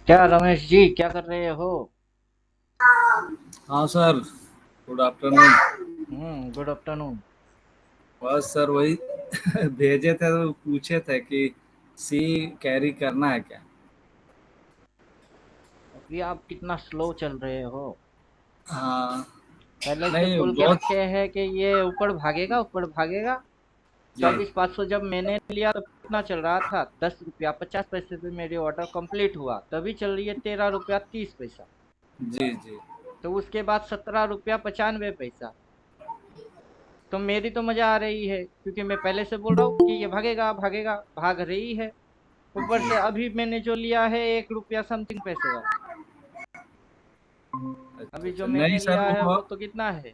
क्या रमेश जी क्या कर रहे हो? हाँ sir. Good afternoon. Good afternoon. बस सर वही भेजे थे तो पूछे थे कि सी कैरी करना है क्या। अभी आप कितना स्लो चल रहे हो? हाँ। पहले से नहीं बोल के बहुत। रखे हैं कि ये ऊपर भागेगा ऊपर भागेगा। जी 24,500 जब मैंने लिया तो कितना चल रहा था? 10 रुपया 50 पैसे पे मेरी ऑर्डर कंप्लीट हुआ, तभी चल रही है 13 रुपया 30 पैसा। जी जी। तो उसके बाद 17 रुपया 95 पैसा। तो मेरी तो मजा आ रही है क्योंकि मैं पहले से बोल रहा हूँ कि ये भागेगा भागेगा, भाग रही है। ऊपर जी। से अभी मैंने जो लिया है 1 रुपया समथिंग पैसे वाला। अच्छा अभी जो अच्छा, नहीं मैंने सर लिया है वो वो तो कितना है?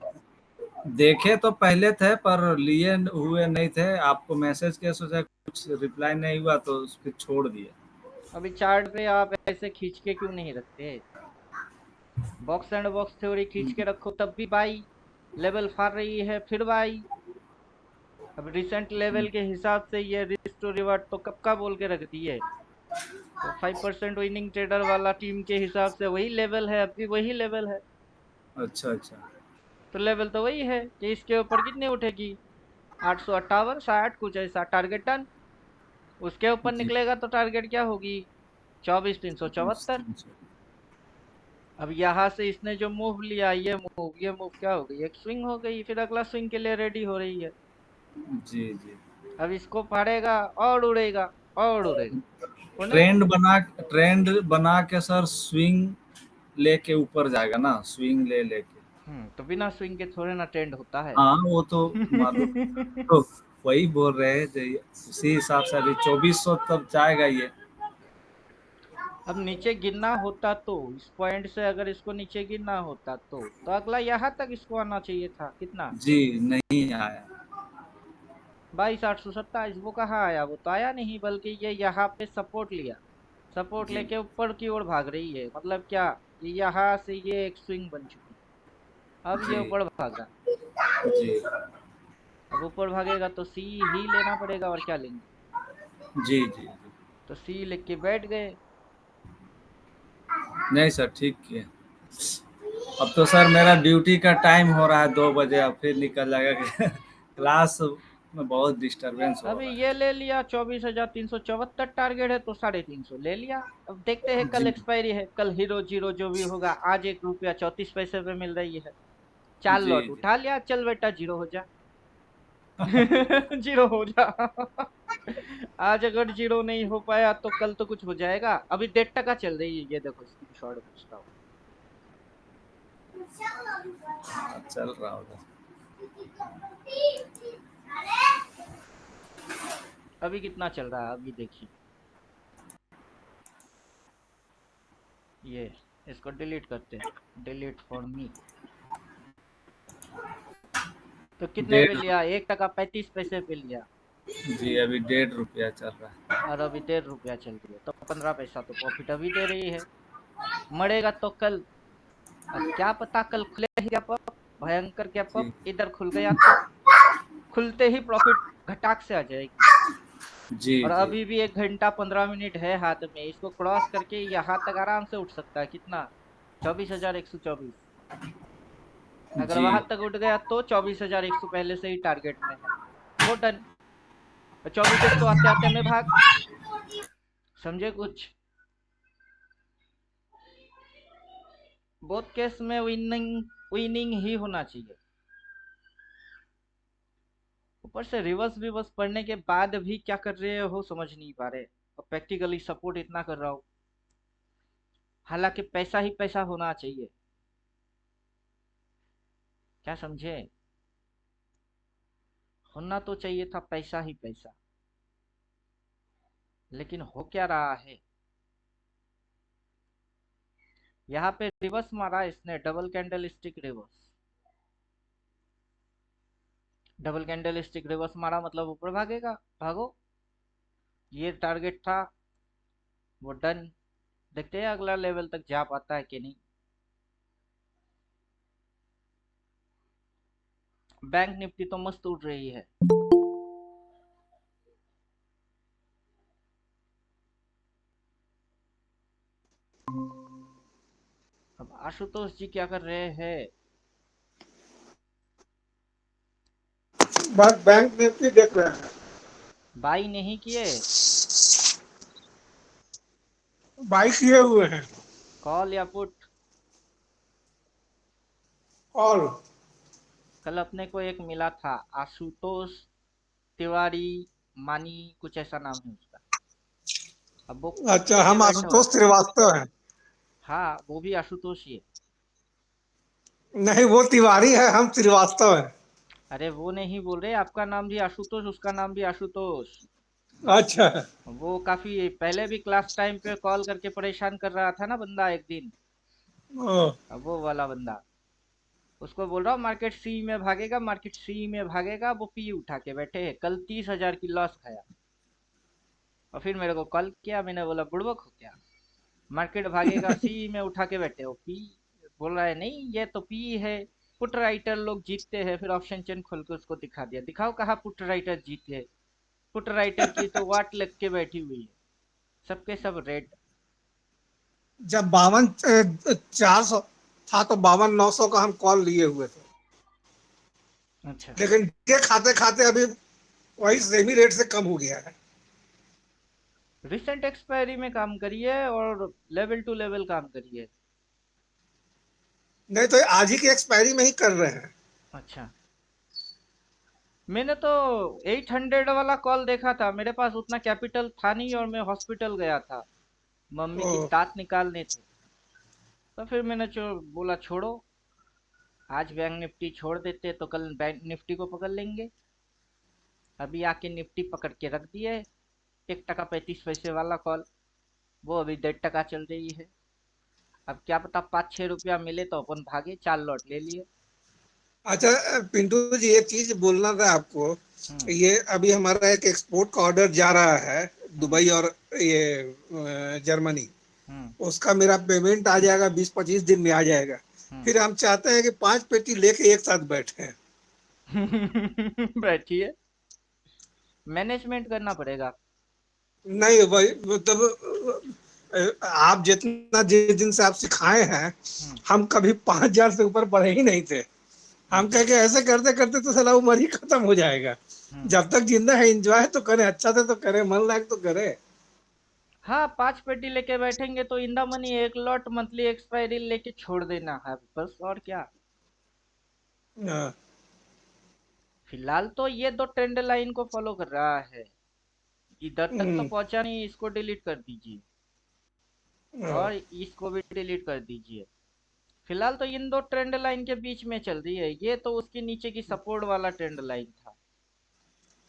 देखे तो पहले थे पर लिए हुए नहीं थे। आपको मैसेज किया, सोचा कुछ रिप्लाई नहीं हुआ तो फिर छोड़ दिए। अभी चार्ट पे आप ऐसे खींच के क्यों नहीं रखते? बॉक्स एंड बॉक्स थ्योरी खींच के रखो तब भी बाई। लेवल फाड़ रही है फिर बाई। अब रिसेंट लेवल के हिसाब से ये रिस्क टू रिवर्ट तो कब का बोल के रख दिए। तो 5% विनिंग ट्रेडर वाला टीम के हिसाब से वही लेवल है, अभी वही लेवल है। अच्छा अच्छा। तो लेवल तो वही है कि इसके ऊपर कितनी उठेगी? 858 60 कुछ ऐसा टारगेट डन। उसके ऊपर जी। निकलेगा तो टारगेट क्या होगी? 24,374। अब यहाँ से इसने जो मूव लिया, ये मूव क्या हो गई? एक स्विंग हो गई, फिर अगला स्विंग के लिए रेडी हो रही है। जी जी। अब इसको फाड़ेगा और उड़ेगा और उड़ेगा। उड़ने दो। ट्रेंड बना के सर स्विंग लेके ऊपर जाएगा ना, स्विंग ले लेके। तो बिना स्विंग के थोड़े ना ट्रेंड होता है। हाँ वो तो मालूम। तो वही बोल रहे हैं जो उसी हिसाब से अभी 2400 तक जाएगा ये। अब नीचे गिरना होता तो इस पॉइंट से, अगर इसको नीचे गिरना होता तो अगला यहाँ तक इसको आना चाहिए था। कितना? जी नहीं आया। 22,827। वो कहाँ आया? वो तो आया नहीं, बल्कि ये यहाँ पे सपोर्ट लिया। सपोर्ट जी लेके ऊपर की ओर भाग रही है, मतलब क्या? ये यहाँ से ये एक स्विंग बन चुकी। अब ये जी ऊपर भागा। जी अब ऊपर भागेगा तो सी ही लेना पड़ेगा, और क्या लेंगे? जी जी। तो सी लेके बैठ गए। नहीं सर ठीक है। अब तो सर मेरा ड्यूटी का टाइम हो रहा है 2 बजे, अब फिर निकल जाएगा क्लास में बहुत डिस्टरबेंस हो अभी रहा ये ले लिया, 24,374 टारगेट है तो 350 ले लिया। अब देखते हैं, है। कल जी एक्सपायरी है, कल हीरो जीरो जो भी होगा। आज 1 रुपया 34 पैसे पे मिल रही है। चार जी लॉट जी। उठा लिया, चल बेटा जीरो हो जा। जीरो हो जा। आज अगर जीरो नहीं हो पाया तो कल तो कुछ हो जाएगा। अभी 1.5 टका चल रही है, ये देखो स्क्रीनशॉट भेजता हूँ। हाँ, चल रहा होगा। अभी कितना चल रहा है अभी देखिए। ये इसको डिलीट करते हैं, डिलीट फॉर मी। तो कितने पे डेढ़। लिया? 1 टका 35 पैसे पे लिया। जी अभी 1.5 रुपया चल रहा है। और अभी 1.5 रुपया चल रही है, तो 15 पैसा तो प्रॉफिट अभी दे रही है। मरेगा तो कल। अब क्या पता कल खुले ही गैप अप, भयंकर गैप अप जी इधर खुल गया तो खुलते ही प्रॉफिट घटाक से आ जाएगी। जी और जी अभी भी 1 घंटा 15 मिनट है हाथ में, इसको क्रॉस करके यहाँ तक आराम से उठ सकता है। कितना? 24,124। अगर जी। वहां तक उठ गया तो 24,100 पहले से ही टारगेट में है। वो डन। 24,100 आते आते में भाग। समझे कुछ? बोथ केस में विनिंग विनिंग ही होना चाहिए। ऊपर से रिवर्स रिवर्स पढ़ने के बाद भी क्या कर रहे हो समझ नहीं पा रहे। और प्रैक्टिकली सपोर्ट इतना कर रहा हूँ, हालांकि पैसा ही पैसा होना चाहिए। क्या समझे? होना तो चाहिए था पैसा ही पैसा। लेकिन हो क्या रहा है? यहाँ पे रिवर्स मारा इसने, double candle stick reverse. Double candle stick reverse मारा मतलब ऊपर भागेगा। भागो। ये टारगेट था, वो डन। देखते हैं अगला लेवल तक जा पाता है कि नहीं। बैंक निफ्टी तो मस्त उड़ रही है। अब आशुतोष जी क्या कर रहे हैं? बस बैंक निफ्टी देख रहे हैं। बाई नहीं किए? बाई किए हुए हैं। कॉल या पुट? ऑल। कल अपने को एक मिला था, आशुतोष तिवारी मानी, कुछ ऐसा नाम है उसका। अब वो पुट अच्छा, लेके हम बैठा हुआ आशुतोष था। श्रीवास्तव हैं। हाँ, वो भी आशुतोष ही है। नहीं, वो तिवारी है, हम श्रीवास्तव हैं। अरे वो नहीं बोल रहे, आपका नाम भी आशुतोष, उसका नाम भी आशुतोष। अच्छा। वो काफी पहले भी क्लास टाइम पे कॉल करके परेशान कर रहा था ना बंदा एक दिन। ओ, अब वो वाला बंदा, उसको बोल रहा हूँ मार्केट सी में भागेगा, मार्केट सी में भागेगा, वो पी उठा के बैठे हैं। कल 30,000 की लॉस खाया। और फिर मेरे को कॉल किया, मैंने बोला बुड़बक हो क्या, मार्केट भागेगा सी में उठा के बैठे हो पी। बोल रहा है नहीं ये तो पी है, पुट राइटर लोग जीतते हैं। फिर ऑप्शन चेन खोल के उसको दिखा दिया, दिखाओ कहाँ पुट राइटर जीते। पुट राइटर की तो वाट लग के बैठी हुई है, सबके सब रेड। जब 52,400 था तो 52,900 का हम कॉल लिए हुए थे। अच्छा। लेकिन के खाते खाते अभी वही सेमी रेट से कम हो गया है। रिसेंट एक्सपायरी में काम करिए और लेवल टू लेवल काम करिए। नहीं तो आज ही की एक्सपायरी में ही कर रहे हैं। अच्छा। मैंने तो 800 वाला कॉल देखा था, मेरे पास उतना कैपिटल था नहीं और मैं हॉस्पिटल गया था, मम्मी ओ, की दांत निकालने थे। तो फिर मैंने बोला छोड़ो, आज बैंक निफ्टी छोड़ देते तो कल बैंक निफ्टी को पकड़ लेंगे। अभी आके निफ्टी पकड़ के रख दिए। 1 टका 35 पैसे वाला कॉल, वो अभी 1.5 टका चल रही है। अब क्या पता 5-6 रुपया मिले तो अपन भागे, 4 लॉट ले लिए। अच्छा। पिंटू जी, एक चीज बोलना था आपको। हम्म। ये अभी हमारा एक एक्सपोर्ट का ऑर्डर जा रहा है, हम्म। दुबई और ये जर्मनी। हम्म। उसका मेरा पेमेंट आ जाएगा, 20-25 दिन में आ जाएगा। हम्म। फिर हम चाहते हैं कि 5 पेटी लेके एक साथ बैठे। बैठिए, मैनेजमेंट करना पड़ेगा। नहीं भाई, मतलब आप जितना जिस दिन से आप सिखाए हैं, हम्म। हम कभी 5,000 से ऊपर बढ़े ही नहीं थे। हम अच्छा। कह के ऐसे करते करते तो साला उम्र ही खत्म हो जाएगा। हम्म। जब तक जिंदा है एंजॉय तो करें, अच्छा से तो करें, मन लायक तो करें। हाँ, 5 पेटी लेके बैठेंगे तो in the money 1 lot monthly expiry लेके छोड़ देना है बस, और क्या। हाँ, फिलहाल तो ये दो ट्रेंड लाइन को फॉलो कर रहा है। इधर तक तो हम्म, पहुंचा नहीं, इसको डिलीट कर दीजिए हाँ, और इसको भी डिलीट कर दीजिए। फिलहाल तो इन दो ट्रेंड लाइन के बीच में चल रही है। ये तो उसके नीचे की सपोर्ट वाला ट्रेंड लाइन था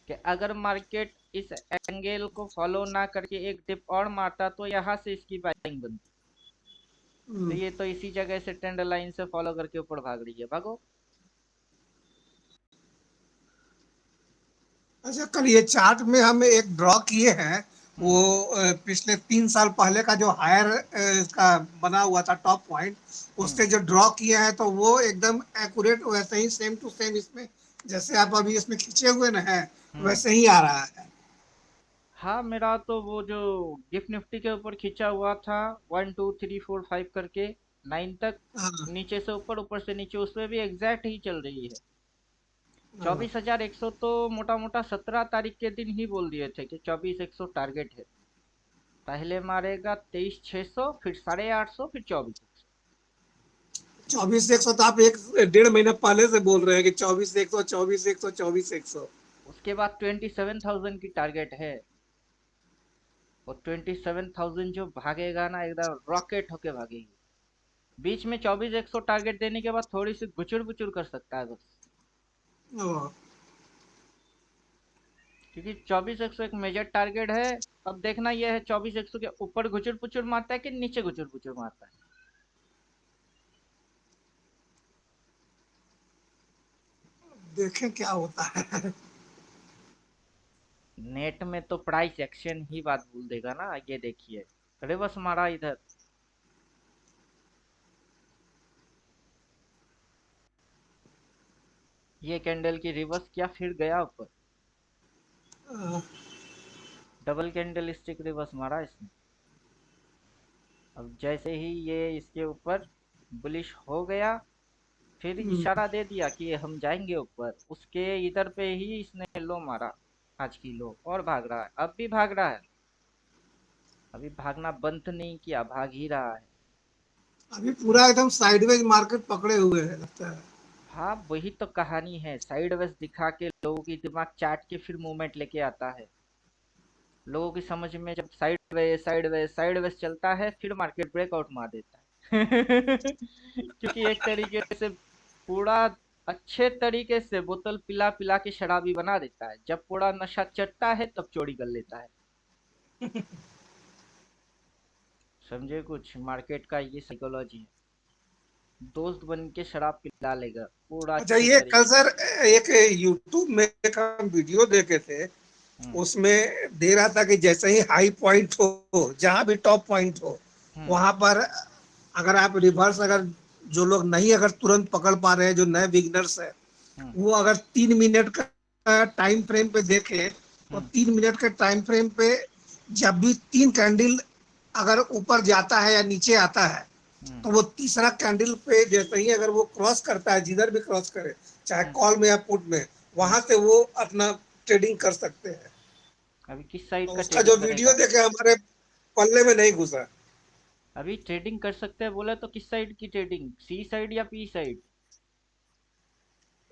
कि अगर मार्केट इस एंगल को फॉलो ना करके एक डिप और मारता तो यहाँ से इसकी बाइंग बनती। तो हम्म। ये तो इसी जगह से ट्रेंड लाइन से फॉलो करके ऊपर भाग रही है, भागो। अच्छा, कल ये चार्ट में हम एक ड्रॉ किए हैं। वो हम्म। पिछले 3 साल पहले का जो हायर का बना हुआ था टॉप पॉइंट, हम्म। उससे जो ड्रॉ किए हैं तो वो एकदम एक्यूरेट वैसे ही सेम टू सेम इसमें, जैसे आप अभी इसमें खींचे हुए ना है, हम्म। वैसे ही आ रहा है। हाँ, मेरा तो वो जो गिफ्ट निफ्टी के ऊपर खींचा हुआ था, 1 2 3 4 5 करके 9 तक, हाँ, नीचे से ऊपर, ऊपर से नीचे, उसमें भी एग्जैक्ट ही चल रही है। हाँ। 24,100 तो मोटा मोटा 17 तारीख के दिन ही बोल दिए थे कि 24,100 टारगेट है। पहले मारेगा 23,600, फिर 850, फिर 24,100। 24,100 तो आप एक 1.5 महीना पहले से बोल रहे हैं कि 24,100, 24,100, 24,100। उसके बाद 27,000 की टारगेट है। और 27,000 जो भागेगा ना, एकदम रॉकेट होके भागेगी। बीच में 24,100 टारगेट देने के बाद थोड़ी सी गुचुर बुचुर कर सकता है बस। क्योंकि 24,100 एक मेजर टारगेट है। अब देखना यह है 24,100 के ऊपर गुचुर पुचुर मारता है कि नीचे गुचुर पुचुर मारता है। देखें क्या होता है। नेट में तो प्राइस एक्शन ही बात भूल देगा ना, ये देखिए, रिवर्स मारा इधर। ये कैंडल की रिवर्स किया, फिर गया ऊपर। डबल कैंडल स्टिक रिवर्स मारा इसने। अब जैसे ही ये इसके ऊपर बुलिश हो गया, फिर हम्म, इशारा दे दिया कि हम जाएंगे ऊपर, उसके इधर पे ही इसने लो मारा, आज की लो, और भाग रहा है, अब भी भाग रहा है, अभी भागना बंद नहीं किया, भाग ही रहा है। अभी पूरा एकदम साइडवेज मार्केट पकड़े हुए है लगता है। हाँ, वही तो कहानी है, साइड वेज दिखा के लोगों की दिमाग चाट के फिर मूवमेंट लेके आता है। लोगों की समझ में जब साइड वेज चलता है, फिर मार्केट ब्रेकआउट मार देता है। क्योंकि एक तरीके से पूरा अच्छे तरीके से बोतल पिला पिला के शराबी बना देता है, जब पूरा नशा चढ़ता है तब चोरी कर लेता है। समझे कुछ मार्केट का ये साइकोलॉजी है, दोस्त बन के शराब पिला लेगा पूरा अच्छा, अच्छे ये कल तरीके से। सर एक यूट्यूब में एक हम वीडियो देखे थे। हम्म। उसमें दे रहा था कि जैसे ही हाई पॉइंट हो, जहां भी टॉप पॉइंट हो, हम्म। वहां पर अगर आप रिवर्स, अगर जो लोग नहीं अगर तुरंत पकड़ पा रहे हैं, जो नए बिगनर्स है, हम्म। वो अगर 3 मिनट का टाइम फ्रेम पे देखे, तो हम्म। 3 मिनट के टाइम फ्रेम पे जब भी 3 कैंडल अगर ऊपर जाता है या नीचे आता है, हम्म। तो वो तीसरा कैंडल पे जैसे ही अगर वो क्रॉस करता है, जिधर भी क्रॉस करे, चाहे हम्म। कॉल में या पुट में, हम्म। वहां से वो अपना ट्रेडिंग कर सकते हैं। अभी किस साइड तो का उसका जो ट्रेडिंग वीडियो करेगा? देखे हमारे पल्ले में नहीं घुसा। अभी ट्रेडिंग कर सकते हैं बोला तो किस साइड की ट्रेडिंग, सी साइड या पी साइड?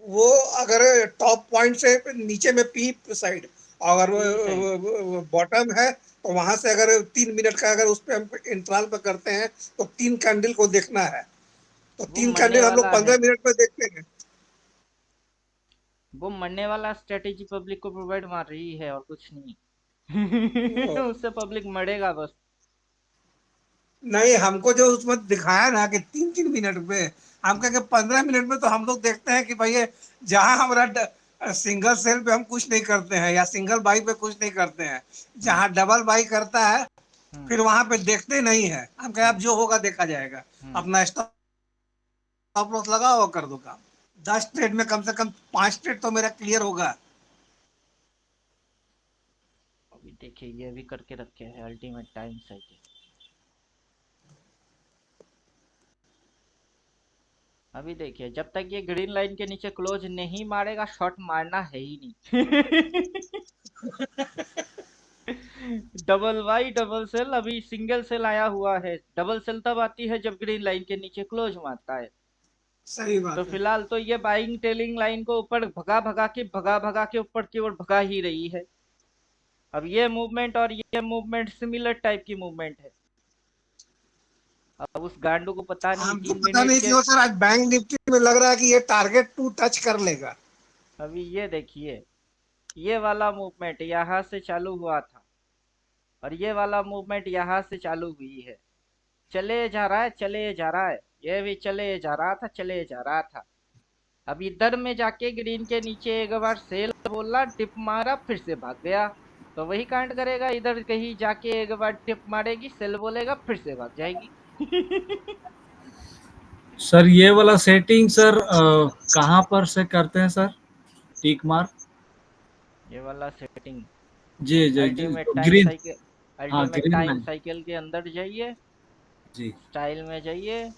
वो अगर टॉप पॉइंट से नीचे में पी साइड, और पी साइड। बॉटम है, तो वहां से अगर 3 मिनट का अगर उस पे हम इंतजार पे करते हैं, तो 3 कैंडल को देखना है। तो वो तीन मरने कैंडल हम लोग वाला है, 15 मिनट में देखते हैं। वो मरने वाला स्ट्रेटेजी पब्लिक को प्रोवाइड मार रही है और कुछ नहीं। वो उससे पब्लिक मरेगा बस। नहीं, हमको जो उसमें दिखाया ना कि 3 3 मिनट में, हम कहेंगे 15 मिनट में तो हम लोग देखते हैं कि भैया, जहां हमारा सिंगल सेल पे हम कुछ नहीं करते हैं या सिंगल बाई पे कुछ नहीं करते हैं, हम्म। जहां डबल बाई करता है, हम्म। फिर वहां पे देखते नहीं है। हम कहें अब हम्म। जो होगा देखा जाएगा, हम्म। अपना स्टॉप लॉस लगाओ और कर दो काम। 10 ट्रेड में कम से कम 5 ट्रेड तो मेरा क्लियर होगा। अभी देखिए ये भी करके रखे हैं अल्टीमेट टाइम साइकिल। अभी देखिए जब तक ये ग्रीन लाइन के नीचे क्लोज नहीं मारेगा, शॉट मारना है ही नहीं। डबल वाई डबल सेल, अभी सिंगल सेल आया हुआ है, डबल सेल तब आती है जब ग्रीन लाइन के नीचे क्लोज मारता है। सही तो बात है। फिलहाल तो ये बाइंग टेलिंग लाइन को ऊपर भगा भगा के ऊपर की ओर भगा ही रही है। अब ये मूवमेंट और ये मूवमेंट सिमिलर टाइप की मूवमेंट है। अब उस गांडू को पता नहीं हमको तीन पता मिनट नहीं के। क्यों सर, आज बैंक निफ्टी में लग रहा है कि ये टारगेट 2 टच कर लेगा। अभी ये देखिए, ये वाला मूवमेंट यहाँ से चालू हुआ था, और ये वाला मूवमेंट यहाँ से चालू हुई है, चले जा रहा है चले जा रहा है, ये भी चले जा रहा था चले जा रहा था। अब इधर में जाके ग्रीन के नीचे एक बार सेल बोला, टिप मारा, फिर से भाग गया। तो वही कांड करेगा, इधर कहीं जाके एक बार टिप मारेगी, सेल बोलेगा, फिर से भाग जाएगी। सर ये वाला सेटिंग सर कहाँ पर से करते हैं सर, टिक मार? ये वाला सेटिंग जी जी जी, अल्टीमेट जो टाइम ग्रीन, साइकिल, हाँ ultimate green time line. Cycle के अंदर जाइए, जी स्टाइल में जाइए,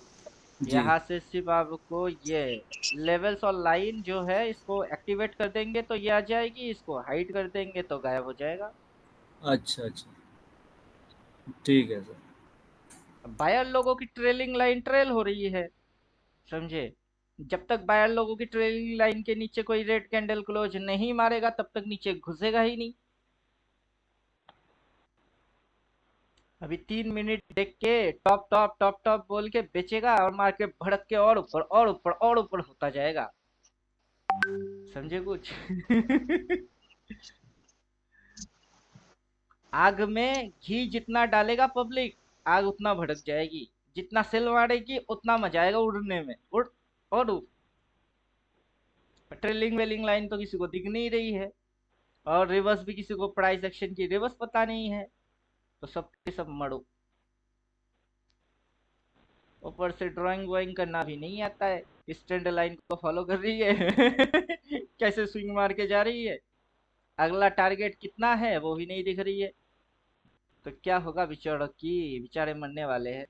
जी। यहाँ से सिर्फ आपको ये लेवल्स और लाइन जो है इसको एक्टिवेट कर देंगे तो ये आ जाएगी, इसको हाइड कर देंगे तो गायब हो जाएगा। अच्छा अच्छा, ठीक है सर। बायर लोगों की ट्रेलिंग लाइन ट्रेल हो रही है, समझे? जब तक बायर लोगों की ट्रेलिंग लाइन के नीचे कोई रेड कैंडल क्लोज नहीं मारेगा, तब तक नीचे घुसेगा ही नहीं। अभी 3 मिनट देख के टॉप टॉप टॉप टॉप बोल के बेचेगा, और मार्केट भड़क के और ऊपर और ऊपर और ऊपर होता जाएगा। समझे कुछ? आग में घी जितना डालेगा पब्लिक, आग उतना भड़क जाएगी। जितना सेल मारेगी उतना मजा आएगा उड़ने में, उड़ और उड़। ट्रेलिंग वेलिंग लाइन तो किसी को दिख नहीं रही है, और रिवर्स भी किसी को प्राइस एक्शन की रिवर्स पता नहीं है, तो सब के सब मरो। ऊपर से ड्राइंग वाइंग करना भी नहीं आता है, स्टैंड लाइन को फॉलो कर रही है। कैसे स्विंग मार के जा रही है, अगला टारगेट कितना है वो भी नहीं दिख रही है। तो क्या होगा बेचारों की, बेचारे मरने वाले हैं।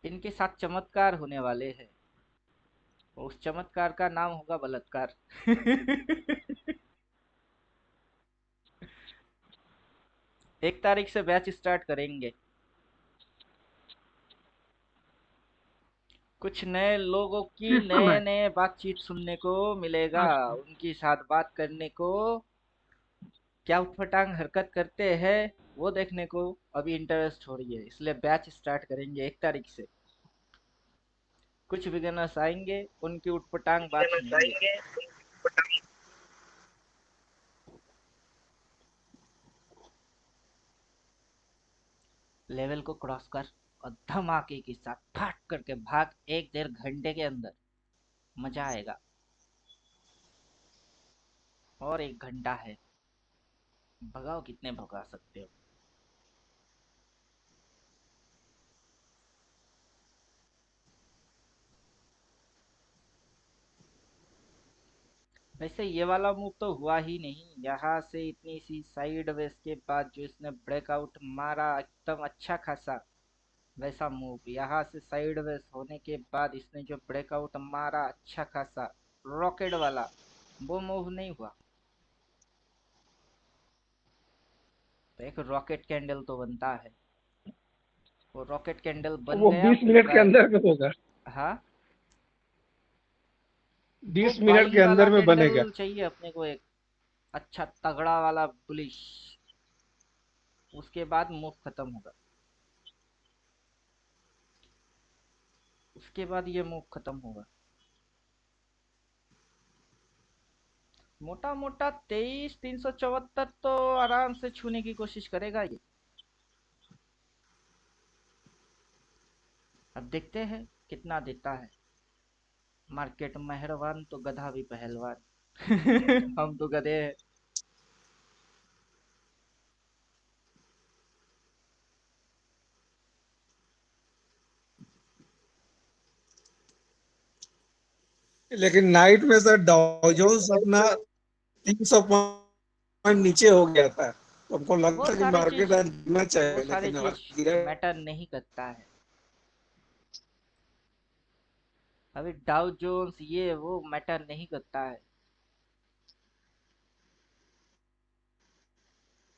इनके साथ चमत्कार होने वाले हैं, उस चमत्कार का नाम होगा बलात्कार। 1 तारीख से बैच स्टार्ट करेंगे। कुछ नए लोगों की किस नए समय? नए बातचीत सुनने को मिलेगा, अच्छा। उनके साथ बात करने को, क्या उटपटांग हरकत करते हैं वो देखने को अभी इंटरेस्ट हो रही है, इसलिए बैच स्टार्ट करेंगे 1 तारीख से। कुछ बिगिनर्स आएंगे, उनकी उटपटांग बात सुनेंगे। लेवल को क्रॉस कर और धमाके के साथ फट करके भाग, 1 डेढ़ घंटे के अंदर मजा आएगा। और 1 घंटा है, भगाओ कितने भगा सकते हो। वैसे ये वाला मूव तो हुआ ही नहीं, यहाँ से इतनी सी साइड वेस के बाद जो इसने ब्रेकआउट मारा एकदम अच्छा खासा, वैसा मूव यहाँ से साइड वेस होने के बाद इसने जो ब्रेकआउट मारा अच्छा खासा रॉकेट वाला, वो मूव नहीं हुआ। तो एक रॉकेट कैंडल तो बनता है, वो रॉकेट कैंडल बन वो गया 20 फिर मिनट के अंदर में होगा। हाँ, वो 20 मिनट बाई के वाला अंदर में कैंडल बनेगा। चाहिए अपने को, एक अच्छा तगड़ा वाला बुलिश, उसके बाद मूव खत्म होगा, उसके बाद ये मूव खत्म होगा। मोटा मोटा 23,374 तो आराम से छूने की कोशिश करेगा ये। अब देखते हैं कितना देता है। मार्केट मेहरबान तो गधा भी पहलवान। हम तो गधे हैं। लेकिन नाइट में सर डाउ जोन्स अपना 300 पॉइंट नीचे हो गया था, तो हमको वो लगता है कि सारी मार्केट चीज आज गिरना वो चाहिए, सारी लेकिन आज चीज गिरा। मैटर नहीं करता है। अभी डाउ जोन्स ये वो मैटर नहीं करता है।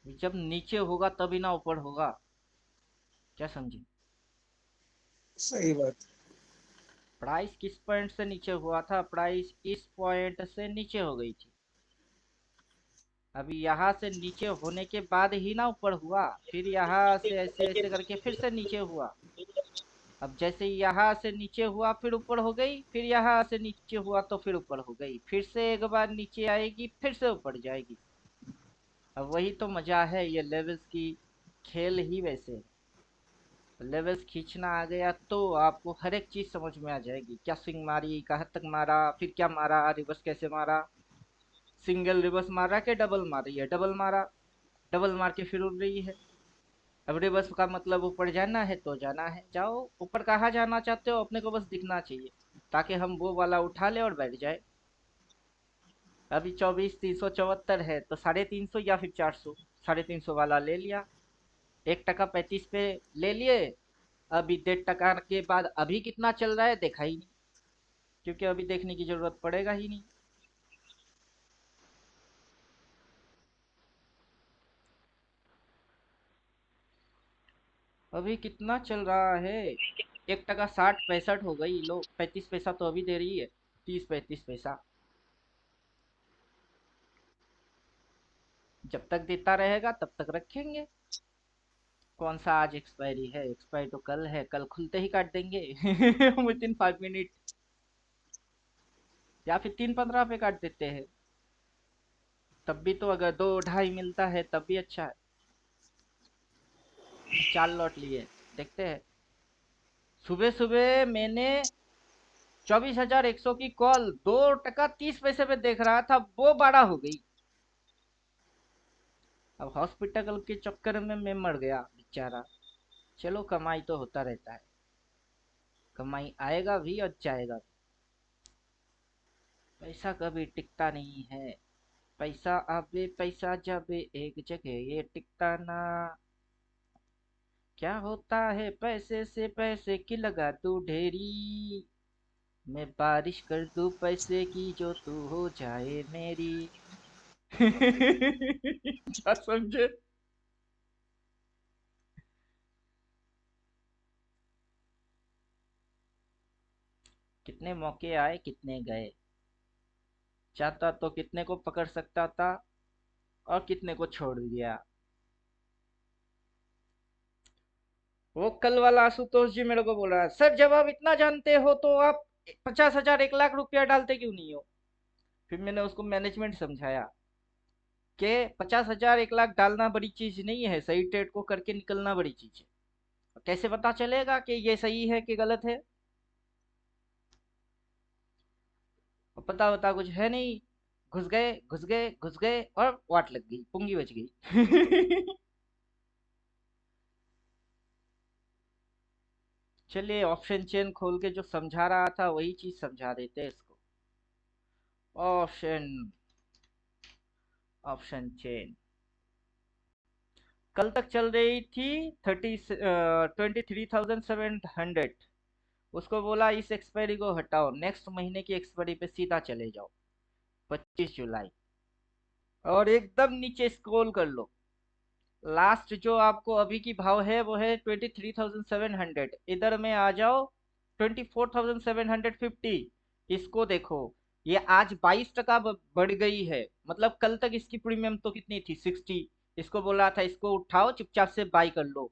जब नीचे होगा तभी ना ऊपर होगा, क्या समझे। सही बात। प्राइस किस पॉइंट से नीचे हुआ था, प्राइस इस पॉइंट से नीचे हो गई थी। अभी यहाँ से नीचे होने के बाद ही ना ऊपर हुआ, फिर यहाँ से ऐसे ऐसे करके फिर से नीचे हुआ। अब जैसे यहाँ से नीचे हुआ फिर ऊपर हो गई, फिर यहाँ से नीचे हुआ तो फिर ऊपर हो गई, फिर से एक बार नीचे आएगी फिर से ऊपर जाएगी। अब वही तो मजा है ये लेवल्स की, खेल ही वैसे है। लेवल्स खींचना आ गया तो आपको हर एक चीज समझ में आ जाएगी, क्या स्विंग मारी, कहाँ तक मारा, फिर क्या मारा, रिवर्स कैसे मारा, सिंगल रिवर्स मारा के डबल मार रही है, डबल मारा, डबल मार के फिर उड़ रही है। अब रिवर्स का मतलब ऊपर जाना है तो जाना है, जाओ ऊपर, कहाँ जाना चाहते हो अपने को बस दिखना चाहिए, ताकि हम वो वाला उठा ले और बैठ जाए। अभी 24,374 है तो 350 या फिर 400, 350 वाला ले लिया, 1 टका 35 पे ले लिए। अभी 1.5 टका के बाद अभी कितना चल रहा है देखा ही नहीं, क्योंकि अभी देखने की जरूरत पड़ेगा ही नहीं। अभी कितना चल रहा है, 1 टका 60 65 हो गई, लो 35 पैसा तो अभी दे रही है, 30 35 पैसा। जब तक देता रहेगा तब तक रखेंगे। कौन सा आज एक्सपायरी है, एक्सपायरी तो कल है, कल खुलते ही काट देंगे। विद इन 5 मिनट, या फिर 3:15 पे काट देते हैं, तब भी तो अगर 2 ढाई मिलता है तब भी अच्छा है। 4 लॉट लिए, देखते हैं। सुबह सुबह मैंने 24,100 की कॉल 2 टका 30 पैसे पे देख रहा था, वो 12 हो गई। अब हॉस्पिटल के चक्कर में मैं मर गया बेचारा। चलो कमाई तो होता रहता है, कमाई आएगा भी और जाएगा भी, पैसा कभी टिकता नहीं है। पैसा आवे पैसा जावे एक जगह ये टिकता ना। क्या होता है पैसे से पैसे की लगा तू ढेरी। मैं बारिश कर दूं पैसे की जो तू हो जाए मेरी। क्या समझे? कितने मौके आए कितने गए। चाहता तो कितने को पकड़ सकता था और कितने को छोड़ दिया। वो कल वाला आशुतोष जी मेरे को बोल रहा है, सर जब आप इतना जानते हो तो आप 50,000 1 लाख रुपया डालते क्यों नहीं हो। फिर मैंने उसको मैनेजमेंट समझाया कि 50,000 1 लाख डालना बड़ी चीज नहीं है, सही ट्रेड को करके निकलना बड़ी चीज है। कैसे पता चलेगा कि ये सही है कि गलत है। और पता वता कुछ है नहीं। घुस गए घुस गए घुस गए और वाट लग गई, पुंगी बच गई। चलिए ऑप्शन चेन खोल के जो समझा रहा था वही चीज समझा देते हैं इसको। ऑप्शन ऑप्शन चेन कल तक चल रही थी 23,700। उसको बोला इस एक्सपायरी को हटाओ, नेक्स्ट महीने की एक्सपायरी पे सीधा चले जाओ 25 जुलाई। और एकदम नीचे स्क्रॉल कर लो, लास्ट जो आपको अभी की भाव है वो है 23,700। इधर में आ जाओ 24,750। इसको देखो, ये आज 22% बढ़ गई है। मतलब कल तक इसकी प्रीमियम तो कितनी थी 60। इसको बोला था इसको उठाओ चुपचाप से बाई कर लो।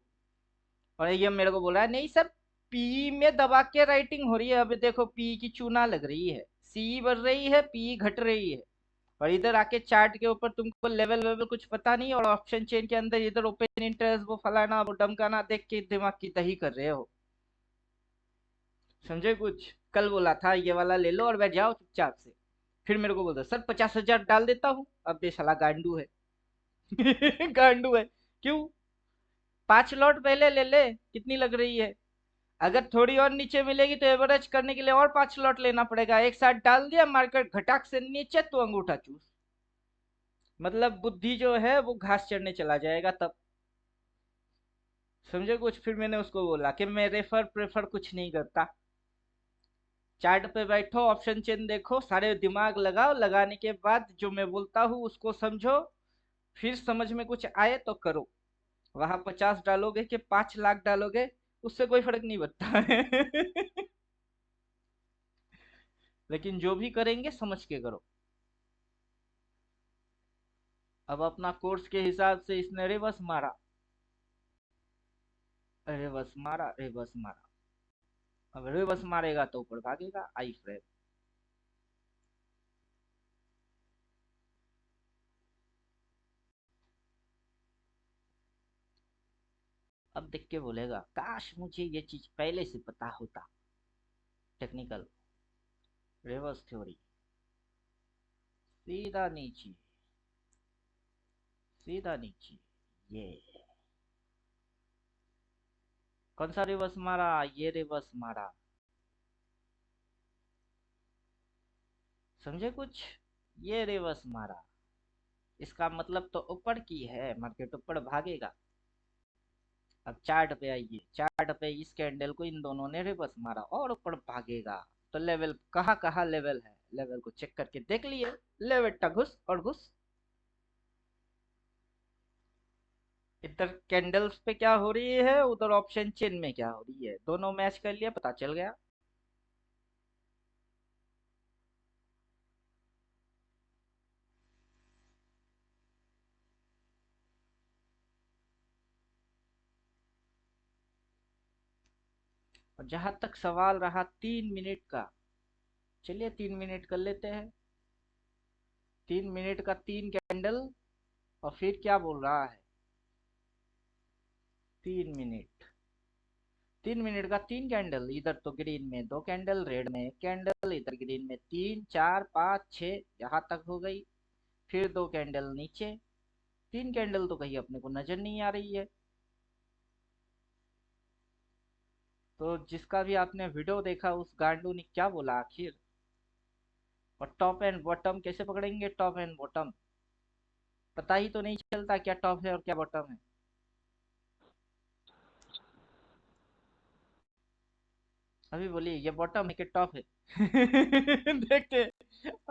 और ये मेरे को बोला नहीं सर, पी में दबा के राइटिंग हो रही है, अभी देखो पी की चूना लग रही है, सी बढ़ रही है पी घट रही है। और इधर आके चार्ट के ऊपर तुमको लेवल वेवल कुछ पता नहीं, और ऑप्शन चेन के अंदर इधर ओपन इंटरेस्ट वो फलाना वो डमकाना देख के दिमाग की दही कर रहे हो। समझे कुछ? कल बोला था ये वाला ले लो और बैठ जाओ चुपचाप से। फिर मेरे को बोलता सर 50,000 डाल देता हूँ। अब ये साला गांडू है। गांडू है। क्यों? 5 लॉट पहले ले ले, कितनी लग रही है। अगर थोड़ी और नीचे मिलेगी तो एवरेज करने के लिए और 5 लॉट लेना पड़ेगा। एक साथ डाल दिया मार्केट घटाक से नीचे तो अंगूठा चूस। मतलब बुद्धि जो है वो घास चढ़ने चला जाएगा तब। समझे कुछ? फिर मैंने उसको बोला कि मैं रेफर प्रेफर कुछ नहीं करता। चार्ट पे बैठो, ऑप्शन चेन देखो, सारे दिमाग लगाओ, लगाने के बाद जो मैं बोलता हूँ उसको समझो। फिर समझ में कुछ आए तो करो। वहां 50 डालोगे कि 5 लाख डालोगे उससे कोई फर्क नहीं पड़ता है। लेकिन जो भी करेंगे समझ के करो। अब अपना कोर्स के हिसाब से इसने रिवर्स मारा, रिवर्स मारा, रिवर्स मारा। अब रिवर्स मारेगा तो ऊपर भागेगा आई फ्रेम। अब देख के बोलेगा काश मुझे ये चीज पहले से पता होता। टेक्निकल रिवर्स थ्योरी, सीधा नीचे, सीधा नीचे। ये कौन सा रिवर्स मारा? ये रिवर्स मारा। समझे कुछ? ये रिवर्स मारा, इसका मतलब तो ऊपर की है, मार्केट ऊपर भागेगा। अब चार्ट पे आइए, चार्ट पे इस कैंडल को इन दोनों ने रिवर्स मारा और ऊपर भागेगा। तो लेवल कहाँ कहाँ लेवल है, लेवल को चेक करके देख लिए। ले बेटा घुस और घुस। इधर कैंडल्स पे क्या हो रही है, उधर ऑप्शन चेन में क्या हो रही है, दोनों मैच कर लिया, पता चल गया। और जहां तक सवाल रहा 3 मिनट का, चलिए 3 मिनट कर लेते हैं। 3 मिनट का 3 कैंडल। और फिर क्या बोल रहा है? 3 मिनट, 3 मिनट का 3 कैंडल, इधर तो ग्रीन में 2 कैंडल, रेड में 1 कैंडल, इधर ग्रीन में 3 4 5 6, यहाँ तक हो गई। फिर 2 कैंडल नीचे। 3 कैंडल तो कहीं अपने को नजर नहीं आ रही है। तो जिसका भी आपने वीडियो देखा उस गांडू ने क्या बोला आखिर? और टॉप एंड बॉटम कैसे पकड़ेंगे? टॉप एंड बॉटम पता ही तो नहीं चलता क्या टॉप है और क्या बॉटम है। अभी बोलिए ये बॉटम है कि टॉप है? देखते,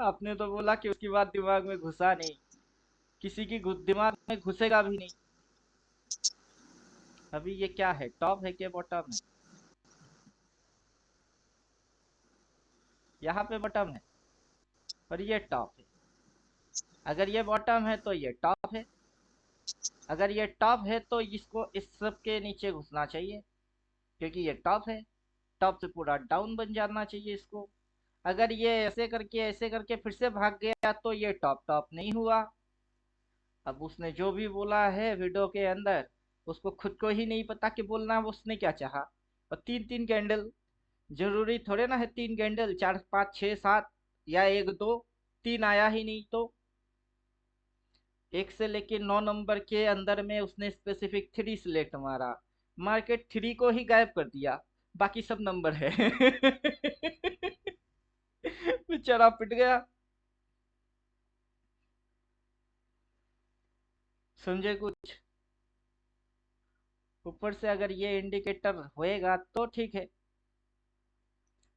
आपने तो बोला कि उसकी बात दिमाग में घुसा नहीं, किसी की दिमाग में घुसेगा भी नहीं। अभी ये क्या है, टॉप है कि बॉटम है? यहाँ पे बॉटम है और ये टॉप है। अगर ये बॉटम है तो ये टॉप है, अगर ये टॉप है तो इसको इस सब के नीचे घुसना चाहिए, क्योंकि ये टॉप है। टॉप से पूरा डाउन बन जाना चाहिए इसको। अगर ये ऐसे करके फिर से भाग गया तो ये टॉप टॉप नहीं हुआ। अब उसने जो भी बोला है वीडियो के अंदर, उसको खुद को ही नहीं पता कि बोलना उसने क्या चाहा। और तीन तीन कैंडल, जरूरी थोड़े ना है तीन कैंडल, 4 5 6 7 या 1 2, 3 आया ही नहीं तो। 1 से लेके 9 नंबर के अंदर में उसने स्पेसिफिक 3 सिलेक्ट मारा, मार्केट 3 को ही गायब कर दिया, बाकी सब नंबर है। बेचारा पिट गया। समझे कुछ? ऊपर से अगर ये इंडिकेटर होएगा तो ठीक है,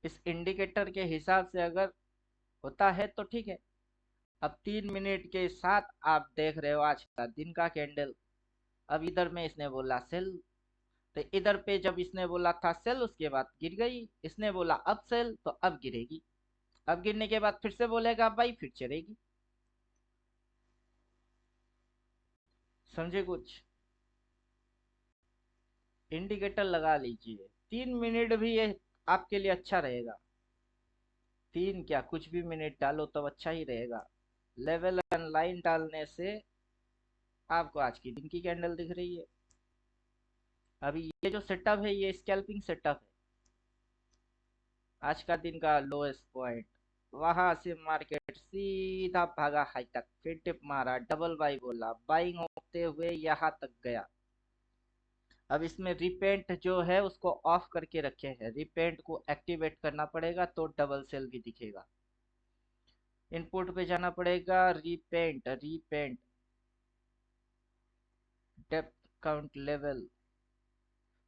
इस इंडिकेटर के हिसाब से अगर होता है तो ठीक है। अब 3 मिनट के साथ आप देख रहे हो आज का दिन का कैंडल। अब इधर में इसने बोला सेल, तो इधर पे जब इसने बोला था सेल, उसके बाद गिर गई। इसने बोला अब सेल, तो अब गिरेगी। अब गिरने के बाद फिर से बोलेगा बाई, फिर चलेगी। समझे कुछ? इंडिकेटर लगा लीजिए, 3 मिनट भी ये आपके लिए अच्छा रहेगा। 3 क्या, कुछ भी मिनट डालो तो अच्छा ही रहेगा। लेवल एंड लाइन डालने से आपको आज की दिन की कैंडल दिख रही है। अभी ये जो सेटअप है ये स्कैल्पिंग सेटअप है। आज का दिन का लोएस्ट पॉइंट, वहां से मार्केट सीधा भागा हाई तक, फिर टिप मारा, डबल बाई बोला, बाइंग होते हुए यहाँ तक गया। अब इसमें रिपेंट जो है उसको ऑफ करके रखे हैं, रिपेंट को एक्टिवेट करना पड़ेगा तो डबल सेल भी दिखेगा। इनपुट पे जाना पड़ेगा, repent, repent depth count level,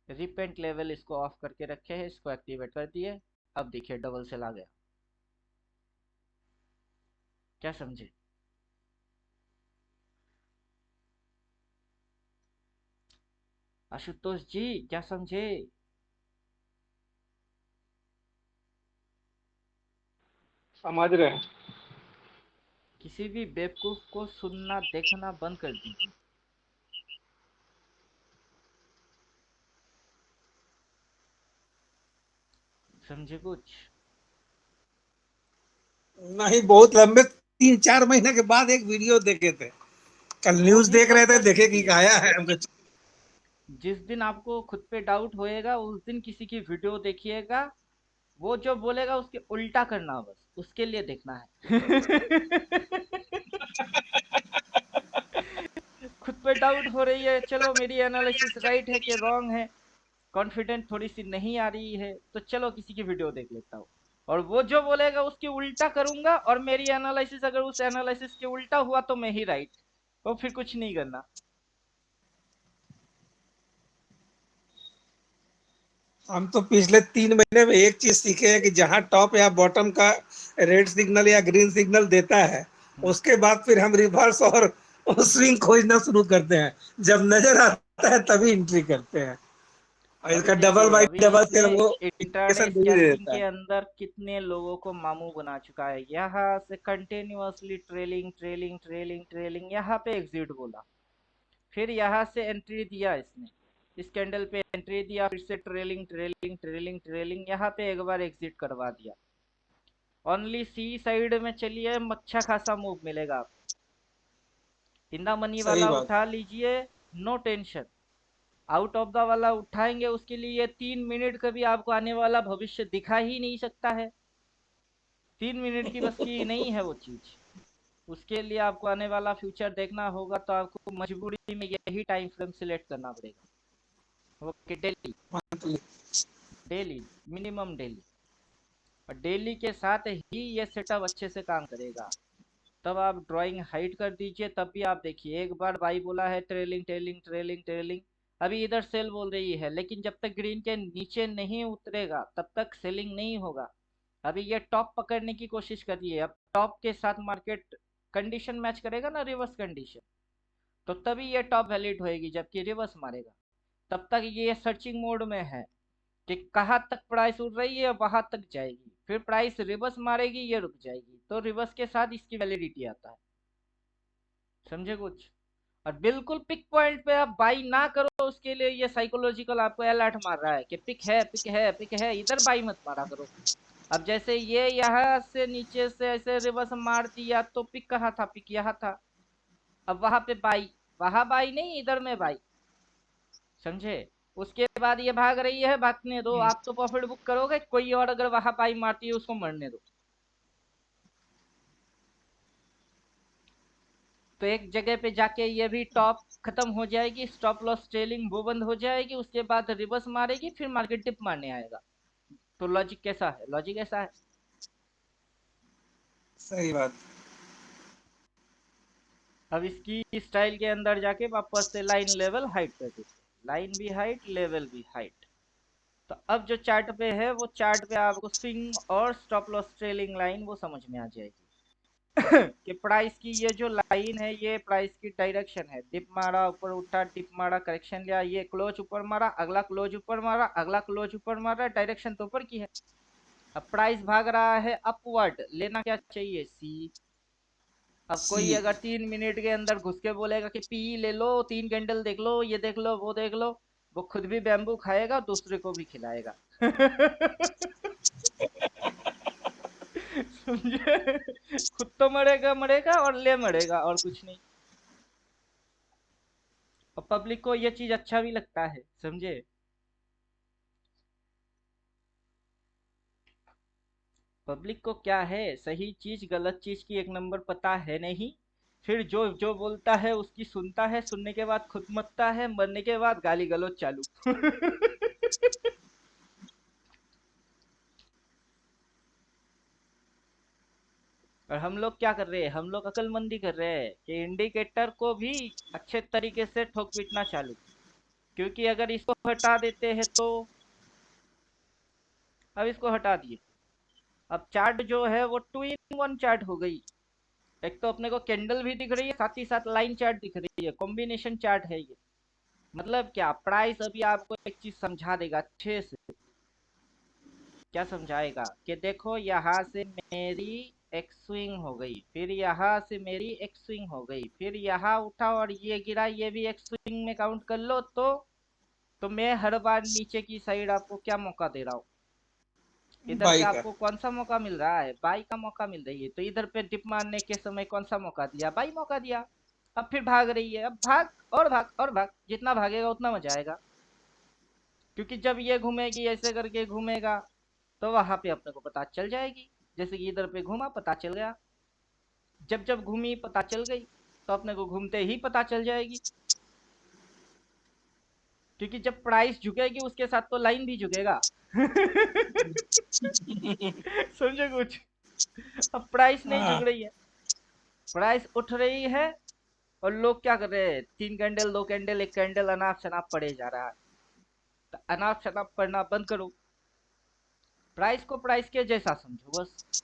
repent level इसको ऑफ करके रखे हैं, इसको एक्टिवेट कर दिए। अब देखिए डबल सेल आ गया। क्या समझे? आशुतोष जी क्या समझे? समझ रहे हैं। किसी भी बेवकूफ को सुनना देखना बंद कर दीजिए। समझे कुछ? नहीं, बहुत लंबे 3 4 महीने के बाद एक वीडियो देखे थे, कल वो न्यूज भी देख बंद रहे थे, कर देखे कि दीजिए। आया है हमको। जिस दिन आपको खुद पे डाउट होएगा उस दिन किसी की वीडियो देखिएगा, वो जो बोलेगा उसके उल्टा करना, बस उसके लिए देखना है। खुद पे डाउट हो रही है, चलो मेरी एनालिसिस राइट है कि रॉन्ग है, कॉन्फिडेंट थोड़ी सी नहीं आ रही है, तो चलो किसी की वीडियो देख लेता हूँ, और वो जो बोलेगा उसके उल्टा करूंगा, और मेरी एनालिसिस अगर उस एनालिसिस के उल्टा हुआ तो मैं ही राइट, तो फिर कुछ नहीं करना। हम तो पिछले 3 महीने में एक चीज सीखे हैं कि जहां टॉप या बॉटम का रेड सिग्नल या ग्रीन सिग्नल देता है, हम्म, उसके बाद फिर हम रिवर्स और स्विंग खोजना शुरू करते हैं। जब नजर आता है तभी एंट्री करते हैं, और अभी इसका डबल देखिए, बाई अभी डबल इसने सेल वो इंट्राडे इंडिकेशन दे ही स्कैल्पिंग देता के है। अंदर कितने लोगों को मामू बना चुका है। यहाँ से continuously trailing trailing trailing trailing, यहाँ पे एग्जिट बोला, फिर यहाँ से एंट्री दिया इसने, इस कैंडल पे एंट्री दिया, फिर से ट्रेलिंग ट्रेलिंग ट्रेलिंग ट्रेलिंग, यहाँ पे एक बार एग्जिट करवा दिया। ओनली सी साइड में चलिए, अच्छा खासा मूव मिलेगा आपको। इंदा मनी सही वाला बात। उठा लीजिए, no tension. Out of the वाला उठाएंगे, उसके लिए 3 मिनट कभी आपको आने वाला भविष्य दिखा ही नहीं सकता है। 3 मिनट की बस की नहीं है वो चीज। उसके लिए आपको आने वाला फ्यूचर देखना होगा, तो आपको मजबूरी में यही टाइम फ्रेम सिलेक्ट करना पड़ेगा। Okay, daily, daily, minimum daily, और डेली के साथ ही ये सेटअप अच्छे से काम करेगा। तब आप ड्राइंग हाइड कर दीजिए, तब भी आप देखिए एक बार बाई बोला है, ट्रेलिंग ट्रेलिंग ट्रेलिंग ट्रेलिंग, अभी इधर सेल बोल रही है, लेकिन जब तक ग्रीन के नीचे नहीं उतरेगा तब तक सेलिंग नहीं होगा। अभी ये टॉप पकड़ने की कोशिश कर रही है, अब टॉप के साथ मार्केट कंडीशन मैच करेगा ना, रिवर्स कंडीशन, तो तभी ये टॉप वैलिड होएगी, जबकि रिवर्स मारेगा तब तक ये सर्चिंग मोड में है कि कहाँ तक प्राइस उड़ रही है, वहां तक जाएगी, फिर प्राइस रिवर्स मारेगी, ये रुक जाएगी, तो रिवर्स के साथ इसकी वैलिडिटी आता है। समझे कुछ? और बिल्कुल पिक पॉइंट पे आप बाई ना करो, उसके लिए ये साइकोलॉजिकल आपको अलर्ट मार रहा है कि पिक है पिक है पिक है, इधर बाई मत मारा करो। अब जैसे ये यहाँ से नीचे से ऐसे रिवर्स मार दिया, तो पिक कहाँ था? पिक यहाँ था। अब वहां पे बाई, वहां बाई नहीं, इधर में बाई। समझे? उसके बाद ये भाग रही है, भागने दो, आप तो प्रॉफिट बुक करोगे, कोई और अगर वहां बाई मारती है उसको मरने दो। तो एक जगह पे जाके ये भी टॉप खत्म हो जाएगी, स्टॉप लॉस ट्रेलिंग वो बंद हो जाएगी, उसके बाद रिवर्स मारेगी, फिर मार्केट टिप मारने आएगा। तो लॉजिक कैसा है? लॉजिक ऐसा है। सही बात। अब इसकी स्टाइल के अंदर जाके वापस से लाइन लेवल हाइट कर देते हैं, लाइन भी हाइट, लेवल भी हाइट। तो अब जो चार्ट पे है, वो चार्ट पे आपको स्विंग और स्टॉप लॉस ट्रेलिंग लाइन वो समझ में आ जाएगी कि प्राइस की ये जो लाइन है, ये प्राइस की डायरेक्शन है। डिप मारा, ऊपर उठा, डिप मारा, करेक्शन लिया, ये क्लोज ऊपर मारा, अगला क्लोज ऊपर मारा, अगला क्लोज ऊपर मारा, डायरेक्शन तो ऊपर की है। अब प्राइस भाग रहा है अपवर्ड, लेना क्या चाहिए? सी। अब सी। कोई अगर 3 मिनट के अंदर घुस के बोलेगा कि पी ले लो, 3 कैंडल देख लो, ये देख लो, वो देख लो, वो खुद भी बैम्बू खाएगा, दूसरे को भी खिलाएगा। समझे? खुद तो मरेगा मरेगा और ले मरेगा, और कुछ नहीं। और पब्लिक को ये चीज अच्छा भी लगता है। समझे? पब्लिक को क्या है, सही चीज गलत चीज की एक नंबर पता है नहीं, फिर जो जो बोलता है उसकी सुनता है, सुनने के बाद खुद मरता है, मरने के बाद गाली गलौज चालू। और हम लोग क्या कर रहे हैं? हम लोग अकलमंदी कर रहे हैं कि इंडिकेटर को भी अच्छे तरीके से ठोक पीटना चालू, क्योंकि अगर इसको हटा देते हैं तो, अब इसको हटा दिए, अब चार्ट जो है वो 2 in 1 चार्ट हो गई। एक तो अपने को कैंडल भी दिख रही है, साथ ही साथ लाइन चार्ट दिख रही है, कॉम्बिनेशन चार्ट है ये। मतलब क्या? प्राइस अभी आपको एक चीज समझा देगा अच्छे से। क्या समझाएगा? कि देखो यहाँ से मेरी एक स्विंग हो गई, फिर यहाँ से मेरी एक स्विंग हो गई, फिर यहाँ उठा और ये गिरा, ये भी एक स्विंग में काउंट कर लो। तो मैं हर बार नीचे की साइड आपको क्या मौका दे रहा हूँ? इधर पे बाई का। आपको कौन सा मौका मिल रहा है? बाई का मौका मिल रही है। तो इधर पे डिप मारने के समय कौन सा मौका दिया? बाई मौका दिया। अब फिर भाग रही है, अब भाग और भाग और भाग, जितना भागेगा उतना मजा आएगा। क्योंकि जब ये घूमेगी, ऐसे करके घूमेगा, तो वहां पे अपने को पता चल जाएगी। जैसे कि इधर पे घूमा, पता चल गया। जब जब घूमी पता चल गई, तो अपने को घूमते ही पता चल जाएगी। क्योंकि जब प्राइस झुकेगी, उसके साथ तो लाइन भी झुकेगा। समझे कुछ? अब प्राइस नहीं झुक हाँ। रही है, प्राइस उठ रही है, और लोग क्या कर रहे हैं? 3 कैंडल, 2 कैंडल, एक कैंडल अनाप शनाप पड़े जा रहा है। तो अनाप शनाप पढ़ना बंद करो, प्राइस को प्राइस के जैसा समझो बस।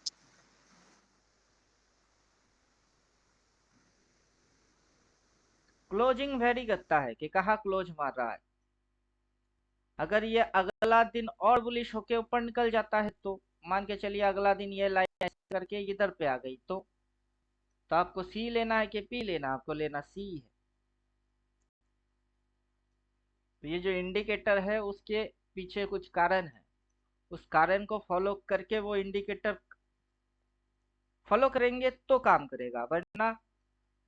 क्लोजिंग वेरी करता है कि कहाँ क्लोज मार रहा है। अगर ये अगला दिन और बुलिश होके ऊपर निकल जाता है, तो मान के चलिए अगला दिन ये लाइन ऐसे करके इधर पे आ गई, तो आपको सी लेना है कि पी लेना? आपको लेना सी है। तो ये जो इंडिकेटर है, उसके पीछे कुछ कारण है, उस कारण को फॉलो करके वो इंडिकेटर फॉलो करेंगे तो काम करेगा, वरना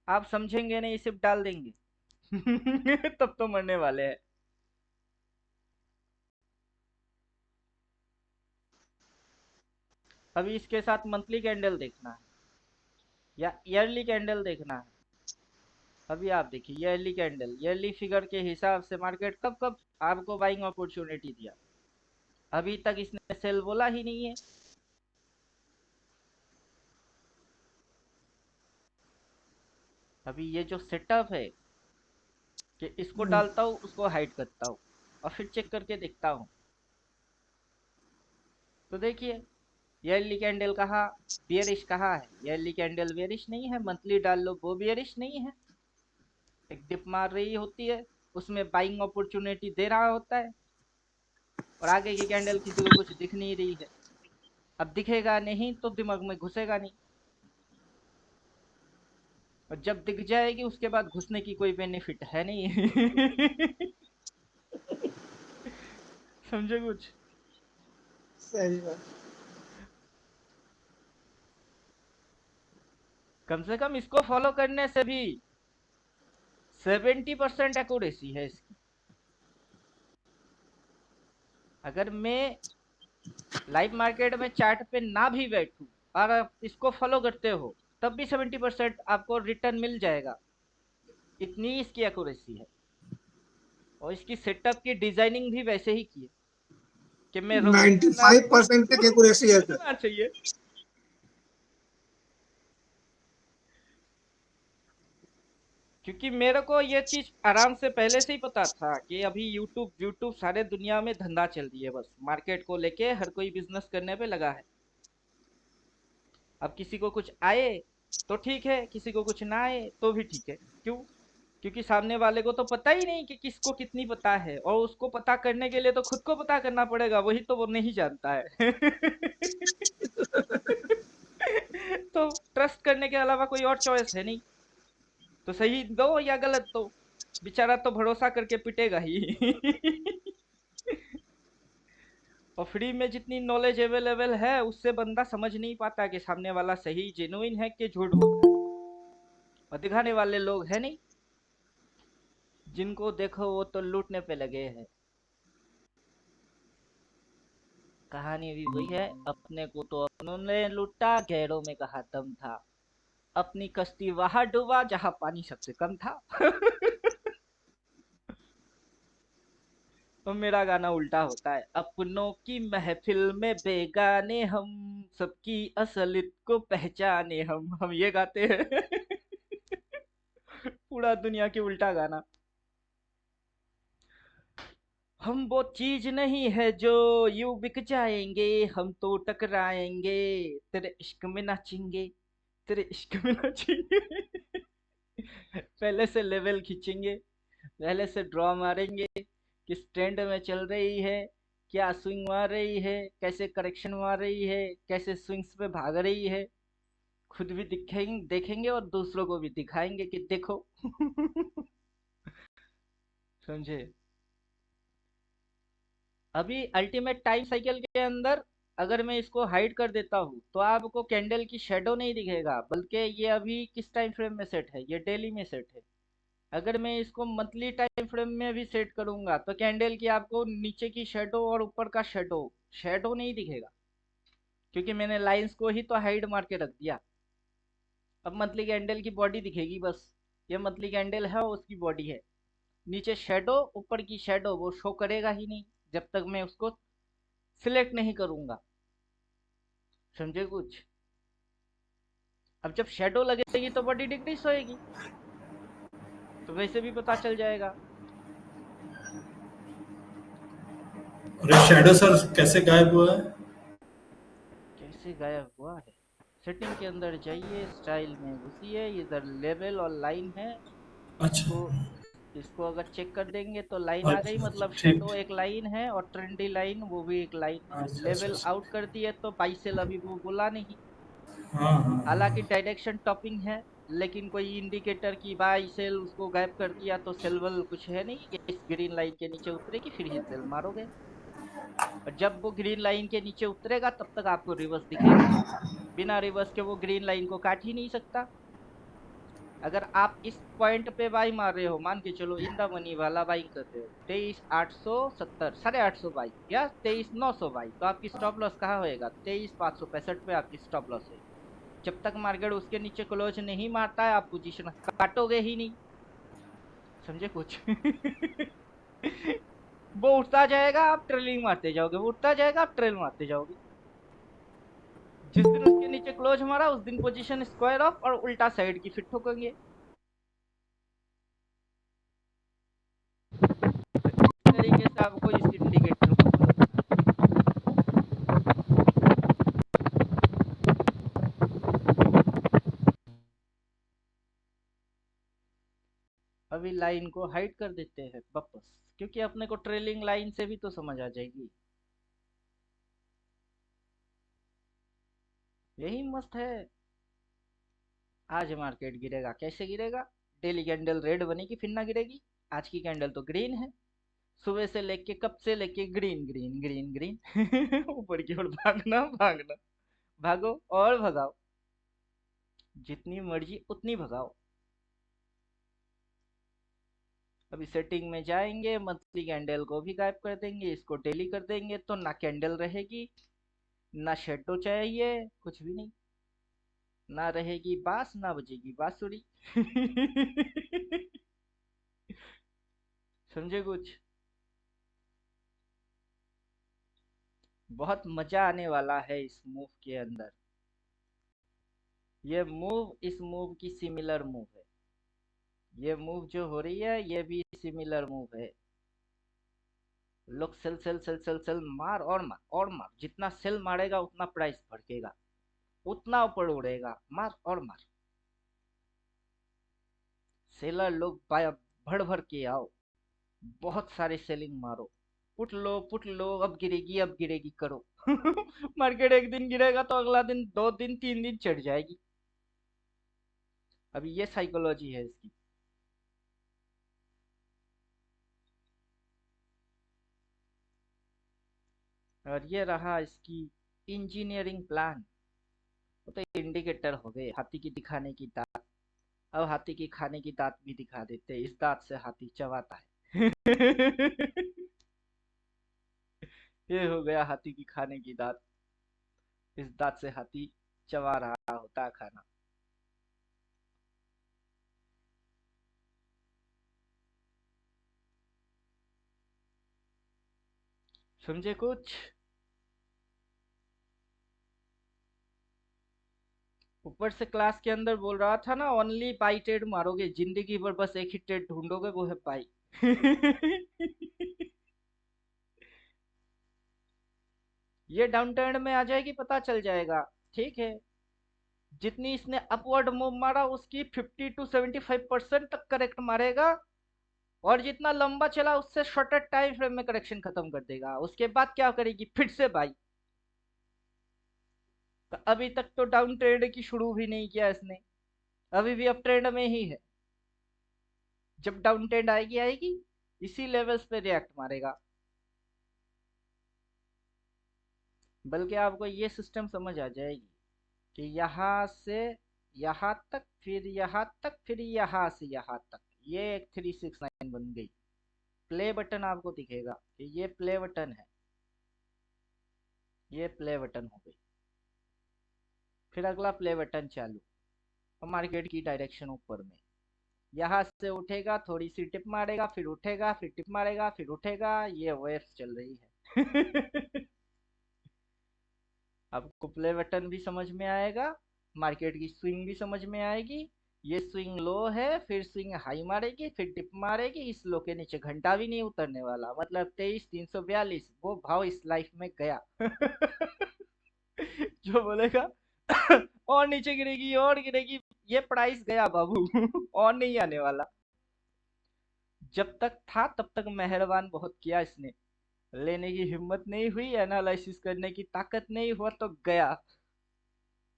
आप समझेंगे नहीं, सिर्फ डाल देंगे। तब तो मरने वाले हैं। अभी इसके साथ मंथली कैंडल देखना है या ईयरली कैंडल देखना है। अभी आप देखिए ईयरली कैंडल, ईयरली फिगर के हिसाब से मार्केट कब कब आपको बाइंग अपॉर्चुनिटी दिया? अभी तक इसने सेल बोला ही नहीं है। अभी ये जो सेटअप है कि इसको डालता हूँ, उसको हाइड करता हूँ और फिर चेक करके देखता हूँ। तो देखिए, yearly कैंडल कहाँ बियरिश कहाँ है? yearly कैंडल बियरिश नहीं है, मंथली डाल लो वो बियरिश नहीं है। एक डिप मार रही होती है, उसमें बाइंग अपॉर्चुनिटी दे रहा होता है, और आगे की कैंडल किसी को कुछ दिख नहीं रही है। अब दिखेगा नहीं तो दिमाग में घुसेगा नहीं, और जब दिख जाएगी उसके बाद घुसने की कोई बेनिफिट है नहीं। समझे कुछ? सही बात। कम से कम इसको फॉलो करने से भी 70% एक्यूरेसी है इसकी। अगर मैं लाइव मार्केट में चार्ट पे ना भी बैठूं और आप इसको फॉलो करते हो, तब भी 70% आपको रिटर्न मिल जाएगा। इतनी इसकी एक्यूरेसी है, और इसकी सेटअप की डिजाइनिंग भी वैसे ही की है कि मैं रुकूंगा ना 95% तक रुकूं, एक्यूरेसी है सर। रुकना चाहिए। क्योंकि मेरे को ये चीज आराम से पहले से ही पता था कि अभी यूट्यूब यूट्यूब सारे दुनिया में धंधा चल रही है, बस मार्केट को लेके हर कोई बिजनेस करने पे लगा है। अब किसी को कुछ आए तो ठीक है, किसी को कुछ ना आए तो भी ठीक है। क्यों? क्योंकि सामने वाले को तो पता ही नहीं कि किसको कितनी पता है, और उसको पता करने के लिए तो खुद को पता करना पड़ेगा, वही तो वो नहीं जानता है। तो ट्रस्ट करने के अलावा कोई और चॉइस है नहीं। तो सही दो या गलत दो, बेचारा तो भरोसा करके पिटेगा ही। और फ्री में जितनी नॉलेज अवेलेबल है, उससे बंदा समझ नहीं पाता कि सामने वाला सही जेन्युइन है कि झूठ बोल रहा है। और दिखाने वाले लोग है नहीं, जिनको देखो वो तो लूटने पे लगे हैं। कहानी भी वही है, अपने को तो अपनों ने लूटा, गैरों में कहा दम था, अपनी कश्ती वहां डूबा जहां पानी सबसे कम था। तो मेरा गाना उल्टा होता है, अपनों की महफिल में बेगाने हम, सबकी असलियत को पहचाने हम ये गाते हैं। पूरा दुनिया की उल्टा गाना। हम वो चीज नहीं है जो यूं बिक जाएंगे, हम तो टकराएंगे, तेरे इश्क में नाचेंगे, तेरे इश्क में नाचेंगे। पहले से लेवल खींचेंगे, पहले से ड्रॉ मारेंगे, किस ट्रेंड में चल रही है, क्या स्विंग मार रही है, कैसे करेक्शन मार रही है, कैसे स्विंग्स पे भाग रही है। खुद भी दिखेंगे, देखेंगे और दूसरों को भी दिखाएंगे कि देखो। समझे? अभी अल्टीमेट टाइम साइकिल के अंदर अगर मैं इसको हाइड कर देता हूँ तो आपको कैंडल की शेडो नहीं दिखेगा, बल्कि ये अभी किस टाइम फ्रेम में सेट है? ये डेली में सेट है। अगर मैं इसको मंथली टाइम फ्रेम में भी सेट करूंगा तो कैंडल की आपको नीचे की शेडो और ऊपर का शेडो शेडो नहीं दिखेगा, क्योंकि मैंने लाइंस को ही तो हाइड मार के रख दिया। अब मंथली कैंडल की बॉडी दिखेगी बस, ये मंथली कैंडल है और उसकी बॉडी है। नीचे शेडो, ऊपर की शेडो वो शो करेगा ही नहीं जब तक मैं उसको सिलेक्ट नहीं करूंगा। समझे कुछ? अब जब शेडो लगेगी तो बॉडी डिक्रीज होएगी, तो वैसे भी पता चल जाएगा। और ये शैडो सर कैसे गायब हुआ है? कैसे गायब हुआ है? सेटिंग के अंदर जाइए, स्टाइल में घुसिए, इधर लेवल और लाइन है। अच्छा इसको इसको अगर चेक कर देंगे तो लाइन आ गई, अच्छा मतलब ठीक। शेडो एक लाइन है और ट्रेंडी लाइन वो भी एक लाइन है। अच्छा अच्छा लेवल अच्छा। आउट कर दिए तो बाई सेल अभी वो बोला नहीं। हाँ हाँ हालांकि हाँ। डायरेक्शन टॉपिंग है, लेकिन कोई इंडिकेटर की बाई सेल उसको गायब कर दिया तो सेल वल कुछ है नहीं कि इस ग्रीन लाइन के नीचे उतरेगी फिर ही सेल मारोगे। और जब वो ग्रीन लाइन के नीचे उतरेगा तब तक आपको रिवर्स दिखेगा, बिना रिवर्स के वो ग्रीन लाइन को काट ही नहीं सकता। अगर आप इस पॉइंट पे बाई मार रहे हो, मान के चलो इन द मनी वाला बाइंग कर रहे हो 23,870 850 बाई या 23,900 बाई, तो आपकी स्टॉप लॉस कहाँ होएगा? 23,565 पे आपकी स्टॉप लॉस होगी। जब तक मार्केट उसके नीचे क्लोज नहीं मारता है आप पोजीशन काटोगे ही नहीं। समझे कुछ? वो उठता जाएगा आप ट्रेलिंग मारते जाओगे, वो उठता जाएगा आप ट्रेल मारते जाओगे। जिस दिन उसके नीचे क्लोज मारा उस दिन पोजीशन स्क्वायर ऑफ और उल्टा साइड की फिट ठोकेंगे। अभी लाइन को हाइड कर देते हैं वापस, क्योंकि अपने को ट्रेलिंग लाइन से भी तो समझ आ जाएगी। यही मस्त है। आज मार्केट गिरेगा, कैसे गिरेगा? डेली कैंडल रेड बनेगी फिर ना गिरेगी। आज की कैंडल तो ग्रीन है, सुबह से लेके कब से लेके ग्रीन ग्रीन ग्रीन ग्रीन ऊपर की ओर भागना भागना, भागो और भगाओ, जितनी मर्जी उतनी भगाओ। अभी सेटिंग में जाएंगे, मंथली कैंडल को भी गायब कर देंगे, इसको डेली कर देंगे, तो ना कैंडल रहेगी, ना शेडो चाहिए, कुछ भी नहीं, ना रहेगी बास, ना बजेगी बांसुरी समझे कुछ? बहुत मजा आने वाला है इस मूव के अंदर। ये मूव इस मूव की सिमिलर मूव है। ये मूव जो हो रही है ये भी सिमिलर मूव है। लोग sale sale sale sale sale मार और मार और मार, जितना सेल मारेगा उतना प्राइस भड़केगा, उतना ऊपर उड़ेगा, मार और मार। सेलर लोग भर भर के आओ, बहुत सारे सेलिंग मारो, पुट लो, अब गिरेगी करो मार्केट एक दिन गिरेगा तो अगला दिन, 2 दिन, 3 दिन चढ़ जाएगी। अभी ये साइकोलॉजी है इसकी। और ये रहा इसकी इंजीनियरिंग प्लान। वो तो इंडिकेटर हो गए, हाथी की दिखाने की दांत। अब हाथी की खाने की दांत भी दिखा देते, इस दांत से हाथी चबाता है ये हो गया हाथी की खाने की दांत, इस दांत से हाथी चबा रहा होता है खाना। समझे कुछ? ऊपर से क्लास के अंदर बोल रहा था ना, ओनली बाई ट्रेड मारोगे जिंदगी भर, बस एक ही ट्रेड ढूंढोगे, वो है बाई ये डाउन टर्न में आ जाएगी, पता चल जाएगा। ठीक है, जितनी इसने अपवर्ड मूव मारा उसकी 50 to 75% तक करेक्ट मारेगा, और जितना लंबा चला उससे शॉर्टर टाइम फ्रेम में करेक्शन खत्म कर देगा। उसके बाद क्या करेगी? फिर से बाई। तो अभी तक तो डाउन ट्रेंड की शुरू भी नहीं किया इसने, अभी भी अप ट्रेंड में ही है। जब डाउन ट्रेंड आएगी आएगी, इसी लेवल्स पे रिएक्ट मारेगा। बल्कि आपको ये सिस्टम समझ आ जाएगी कि यहाँ से यहाँ तक, फिर यहाँ तक, फिर यहाँ से यहाँ तक, ये एक 369 बन गई। प्ले बटन आपको दिखेगा कि ये प्ले बटन है, ये प्ले बटन हो गई। फिर अगला प्ले बटन चालू, और मार्केट की डायरेक्शन ऊपर में, यहाँ से उठेगा, थोड़ी सी टिप मारेगा, फिर उठेगा, फिर टिप मारेगा, फिर उठेगा। ये वेव्स चल रही है आपको प्ले बटन भी समझ में आएगा, मार्केट की स्विंग भी समझ में आएगी। ये स्विंग लो है, फिर स्विंग हाई मारेगी, फिर टिप मारेगी। इस लो के नीचे घंटा भी नहीं उतरने वाला, मतलब 23,342 वो भाव इस लाइफ में गया जो बोलेगा और नीचे गिरेगी और गिरेगी, ये प्राइस गया बाबू और नहीं आने वाला। जब तक था तब तक मेहरबान बहुत किया इसने, लेने की हिम्मत नहीं हुई, एनालिसिस करने की ताकत नहीं हुआ, तो गया।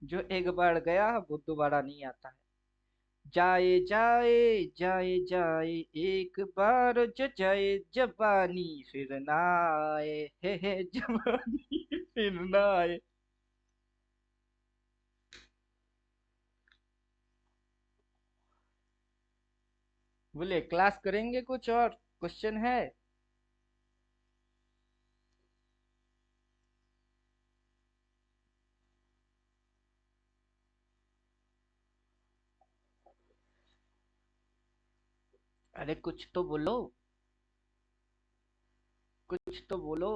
जो एक बार गया वो दोबारा नहीं आता है। जाए जाए जाए जाए एक बार, जो जाए जबानी फिर ना आए, हे जबानी फिर ना आए। बोले क्लास करेंगे कुछ और क्वेश्चन है? अरे कुछ तो बोलो, कुछ तो बोलो।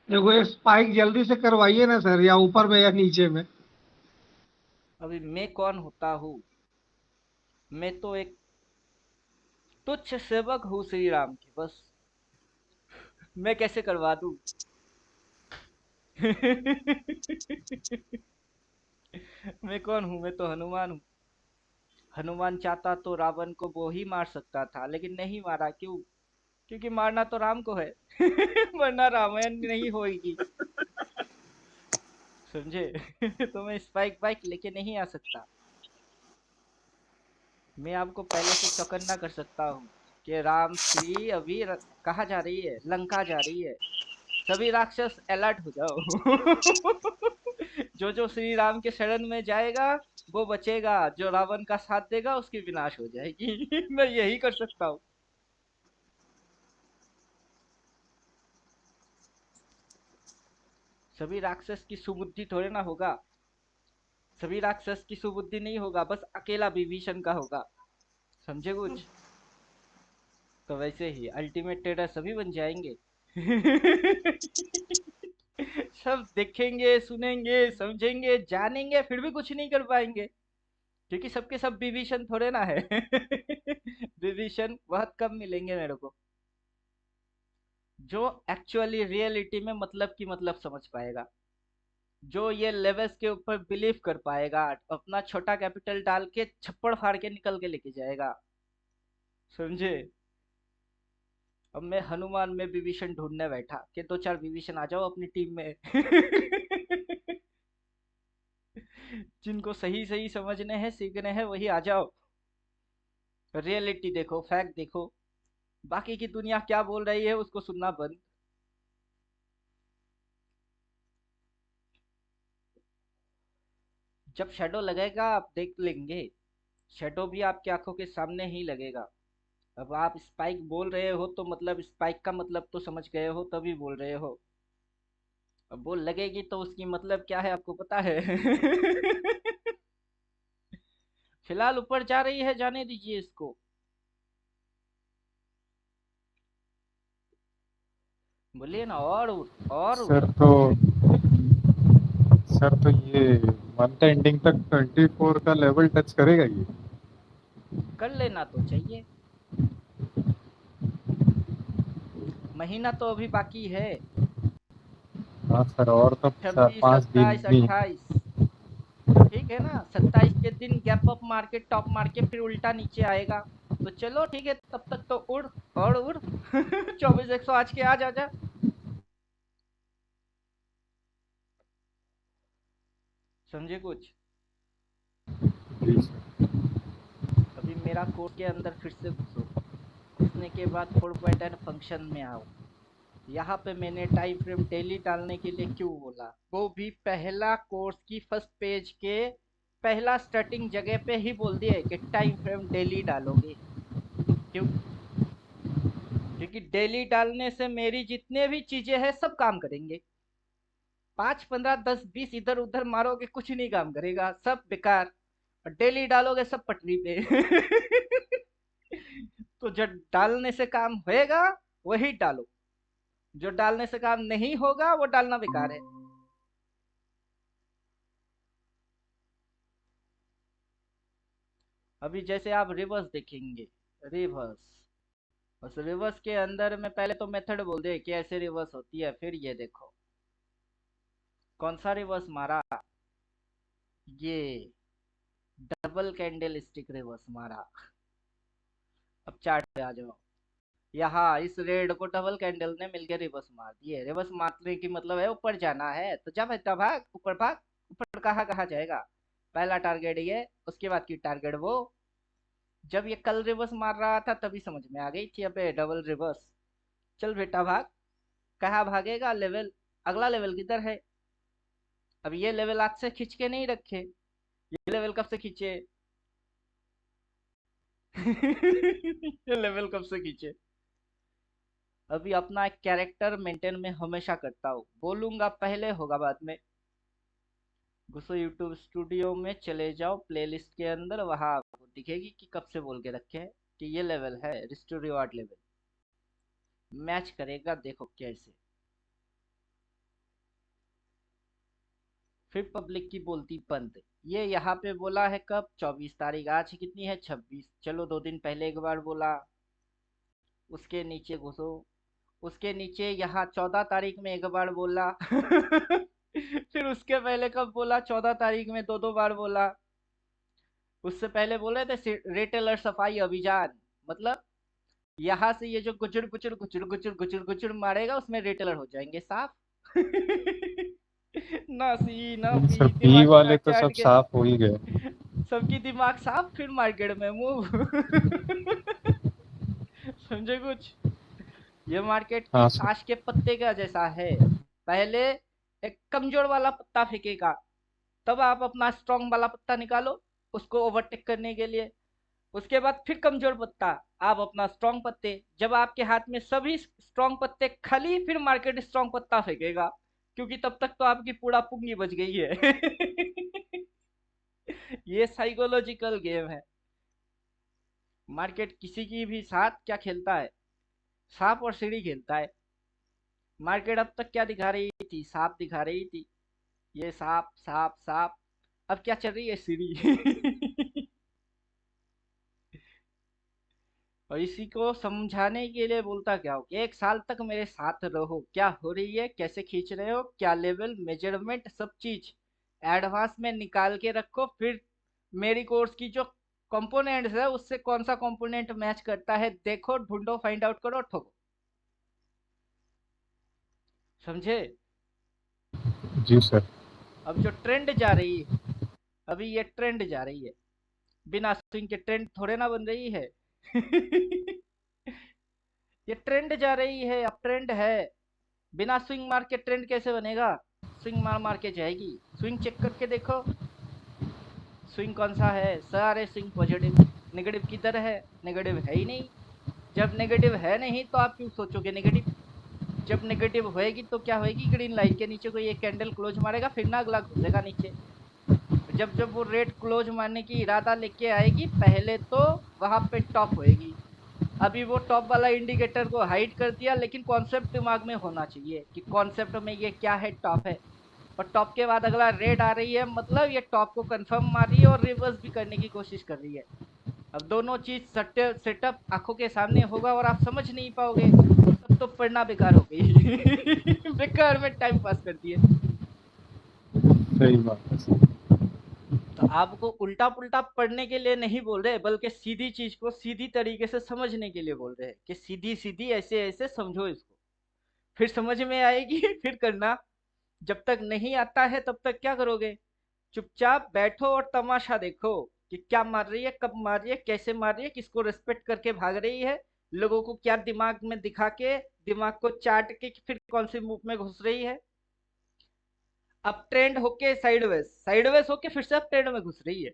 देखो ये स्पाइक जल्दी से करवाइए ना सर, या ऊपर में या नीचे में। अभी मैं कौन होता हूँ? मैं तो एक तुच्छ सेवक हूँ श्री राम के, बस। मैं कैसे करवा दूँ? मैं कौन हूँ? मैं तो हनुमान हूँ। हनुमान चाहता तो रावण को वो ही मार सकता था, लेकिन नहीं मारा। क्यों? क्योंकि मारना तो राम को है। वरना रामायण नहीं होगी। समझे? तो मैं स्पाइक बाइक लेके नहीं आ सकता। मैं आपको पहले से चौकन्ना कर सकता हूँ कि राम श्री अभी कहाँ जा रही है? लंका जा रही है। सभी राक्षस अलर्ट हो जाओ। जो जो श्री राम के शरण में जाएगा वो बचेगा, जो रावण का साथ देगा उसकी विनाश हो जाएगी। मैं यही कर सकता हूँ। सभी राक्षस की सुबुद्धि थोड़े ना होगा। सभी राक्षस की सुबुद्धि नहीं होगा, बस अकेला विभीषण का होगा। समझे कुछ? तो वैसे ही अल्टीमेट टेरर सभी बन जाएंगे। सब देखेंगे, सुनेंगे, समझेंगे, जानेंगे, फिर भी कुछ नहीं कर पाएंगे, क्योंकि सबके सब विभीषण थोड़े ना है। विभीषण बहुत कम मिलेंगे मेरे को, जो एक्चुअली रियलिटी में मतलब की मतलब समझ पाएगा, जो ये लेवल्स के ऊपर बिलीव कर पाएगा, अपना छोटा कैपिटल डाल के छप्पड़ फाड़ के निकल के लेके जाएगा। समझे? अब मैं हनुमान में विभीषण ढूंढने बैठा कि दो चार विभीषण आ जाओ अपनी टीम में। जिनको सही सही समझने हैं, सीखने हैं, वही आ जाओ। रियलिटी देखो, फैक्ट देखो, बाकी की दुनिया क्या बोल रही है उसको सुनना बंद। जब शैडो लगेगा आप देख लेंगे। शैडो भी आपकी आंखों के सामने ही लगेगा। अब आप स्पाइक बोल रहे हो तो मतलब स्पाइक का मतलब तो समझ गए हो, तभी बोल रहे हो। अब वो लगेगी तो उसकी मतलब क्या है आपको पता है? फिलहाल ऊपर जा रही है, जाने दीजिए इसको। बोलिए ना, और उड़, और उड़। सर तो ये मंथ एंडिंग तक 24 का लेवल टच करेगा ये? कर लेना तो चाहिए। महीना तो अभी बाकी है। हाँ सर, और तो चार 26, पाँच दिन 27, भी। 28। ठीक है ना? 27 के दिन गैप अप मार के टॉप मार के फिर उल्टा नीचे आएगा। तो चलो ठीक है, तब तक तो उड़, और उड़। 24, 100 आज के आज आजा। समझे कुछ? जी सर। अभी मेरा कोड के अंदर फिर से घुसो। घुसने के बाद फॉरवर्ड फंक्शन में आओ। यहाँ पे मैंने टाइम फ्रेम डेली डालने के लिए क्यों बोला, वो भी पहला कोर्स की फर्स्ट पेज के पहला स्टार्टिंग जगह पे ही बोल दिए कि टाइम फ्रेम डेली डालोगे। क्यों? क्योंकि डेली डालने से मेरी जितने भी चीजें हैं सब काम करेंगे। 5, 15, 10, 20 इधर उधर मारोगे, कुछ नहीं काम करेगा, सब बेकार। और डेली डालोगे सब पटरी पे। तो जो डालने से काम होएगा वही डालो, जो डालने से काम नहीं होगा वो डालना बेकार है। अभी जैसे आप रिवर्स देखेंगे, रिवर्स, उस रिवर्स के अंदर में पहले तो मेथड बोल दे कि ऐसे रिवर्स होती है, फिर ये देखो कौन सा रिवर्स मारा। ये डबल कैंडल स्टिक रिवर्स मारा। अब चार्ट पे आ जाओ। यहाँ इस रेड को डबल कैंडल ने मिलकर रिवर्स मार दिए। रिवर्स मारने की मतलब है ऊपर जाना है, तो जा बेटा भाग, ऊपर भाग। ऊपर कहाँ कहाँ जाएगा? पहला टारगेट ये, उसके बाद की टारगेट वो। जब ये कल रिवर्स मार रहा था तभी समझ में आ गई थी, अबे डबल रिवर्स। चल बेटा भाग। कहाँ भागेगा? लेवल, अगला लेवल किधर है? अब ये लेवल आज से खींच के नहीं रखे, ये लेवल कब से खींचे? ये लेवल कब से खींचे? अभी अपना एक कैरेक्टर मेंटेन में हमेशा करता हूँ, बोलूंगा पहले होगा बाद में। घुसो यूट्यूब स्टूडियो में, चले जाओ प्लेलिस्ट के अंदर, वहां आपको दिखेगी कि कब से बोल के रखे हैं कि ये लेवल है रिस्टोर रिवार्ड लेवल। मैच करेगा, देखो कैसे। फिर पब्लिक की बोलती बंद। ये यहाँ पे बोला है कब? 24 तारीख। आज कितनी है? 26। चलो 2 दिन पहले एक बार बोला। उसके नीचे घुसो, उसके नीचे यहाँ 14 तारीख में एक बार बोला फिर उसके पहले कब बोला, 14 तारीख में दो दो बार बोला। उससे पहले बोले थे रिटेलर सफाई अभियान, मतलब यहाँ से ये जो गुचुर गुचुर गुचुर गुचुर गुचुर गुचुर मारेगा उसमें रिटेलर हो जाएंगे साफ। ना सी ना इन पी, सब बी दिमाग वाले दिमाग तो चाट सब के साफ हो ही गए। सबकी दिमाग साफ, फिर मार्केट में मूव। समझे कुछ? ये मार्केट की हाँ सर। ताश के पत्ते का जैसा है। पहले एक कमजोर वाला पत्ता फेंकेगा, तब आप अपना स्ट्रांग वाला पत्ता निकालो उसको ओवरटेक करने के लिए। उसके बाद फिर कमजोर पत्ता, आप अपना स्ट्रांग पत्ते। जब आपके हाथ में सभी स्ट्रांग पत्ते खाली, फिर मार्केट स्ट्रांग पत्ता फेंकेगा, क्योंकि तब तक तो आपकी पूरा पूंजी बच गई है। ये साइकोलॉजिकल गेम है। मार्केट किसी की भी साथ क्या खेलता है, सांप और सीढ़ी खेलता है। मार्केट अब तक क्या दिखा रही थी, सांप दिखा रही थी। ये सांप सांप सांप, अब क्या चल रही है, सीढ़ी। और इसी को समझाने के लिए बोलता क्या हो कि एक साल तक मेरे साथ रहो, क्या हो रही है, कैसे खींच रहे हो, क्या लेवल मेजरमेंट, सब चीज एडवांस में निकाल के रखो। फिर मेरी कोर्स की जो कंपोनेंट्स है उससे कौन सा कंपोनेंट मैच करता है देखो, ढूंढो, फाइंड आउट करो, ठोको। समझे? जी सर। अब जो ट्रेंड जा रही है, अभी ये ट्रेंड जा रही है, बिना स्विंग के ट्रेंड थोड़े ना बन रही है। ये ट्रेंड जा रही है, अब ट्रेंड है। बिना स्विंग मार के ट्रेंड कैसे बनेगा? स्विंग मार मार के जाएगी। स्विंग चेक करके देखो, स्विंग कौन सा है, सारे स्विंग पॉजिटिव। नेगेटिव किधर है? नेगेटिव है ही नहीं। जब नेगेटिव है नहीं तो आप क्यों सोचोगे नेगेटिव? जब नेगेटिव होएगी तो क्या होएगी, ग्रीन लाइन के नीचे कोई एक कैंडल क्लोज मारेगा, फिर ना अगला घुसेगा नीचे। जब जब वो रेड क्लोज मारने की इरादा लेके आएगी, पहले तो वहां पे टॉप होएगी। अभी वो टॉप वाला इंडिकेटर को हाइड कर दिया, लेकिन कॉन्सेप्ट दिमाग में होना चाहिए कि कॉन्सेप्ट में ये क्या है, टॉप है। और टॉप के बाद अगला रेड आ रही है, मतलब ये टॉप को कंफर्म मार रही है और रिवर्स भी करने की कोशिश कर रही है। अब दोनों चीज सेटअप आंखों के सामने होगा और आप समझ नहीं पाओगे, तब तो पढ़ना बेकार हो गई। बेकार में टाइम पास कर दिए। सही बात है सर। तो आपको उल्टा पुल्टा पढ़ने के लिए नहीं बोल रहे, बल्कि सीधी चीज को सीधी तरीके से समझने के लिए बोल रहे हैं कि सीधी सीधी ऐसे ऐसे समझो इसको, फिर समझ में आएगी। फिर करना। जब तक नहीं आता है तब तक क्या करोगे? चुपचाप बैठो और तमाशा देखो कि क्या मार रही है, कब मार रही है, कैसे मार रही है, किसको रेस्पेक्ट करके भाग रही है, लोगों को क्या दिमाग में दिखा के, दिमाग को चाट के फिर कौन से मूव में घुस रही है। अब ट्रेंड होके साइडवेज, साइडवेज होके फिर से अब ट्रेंड में घुस रही है।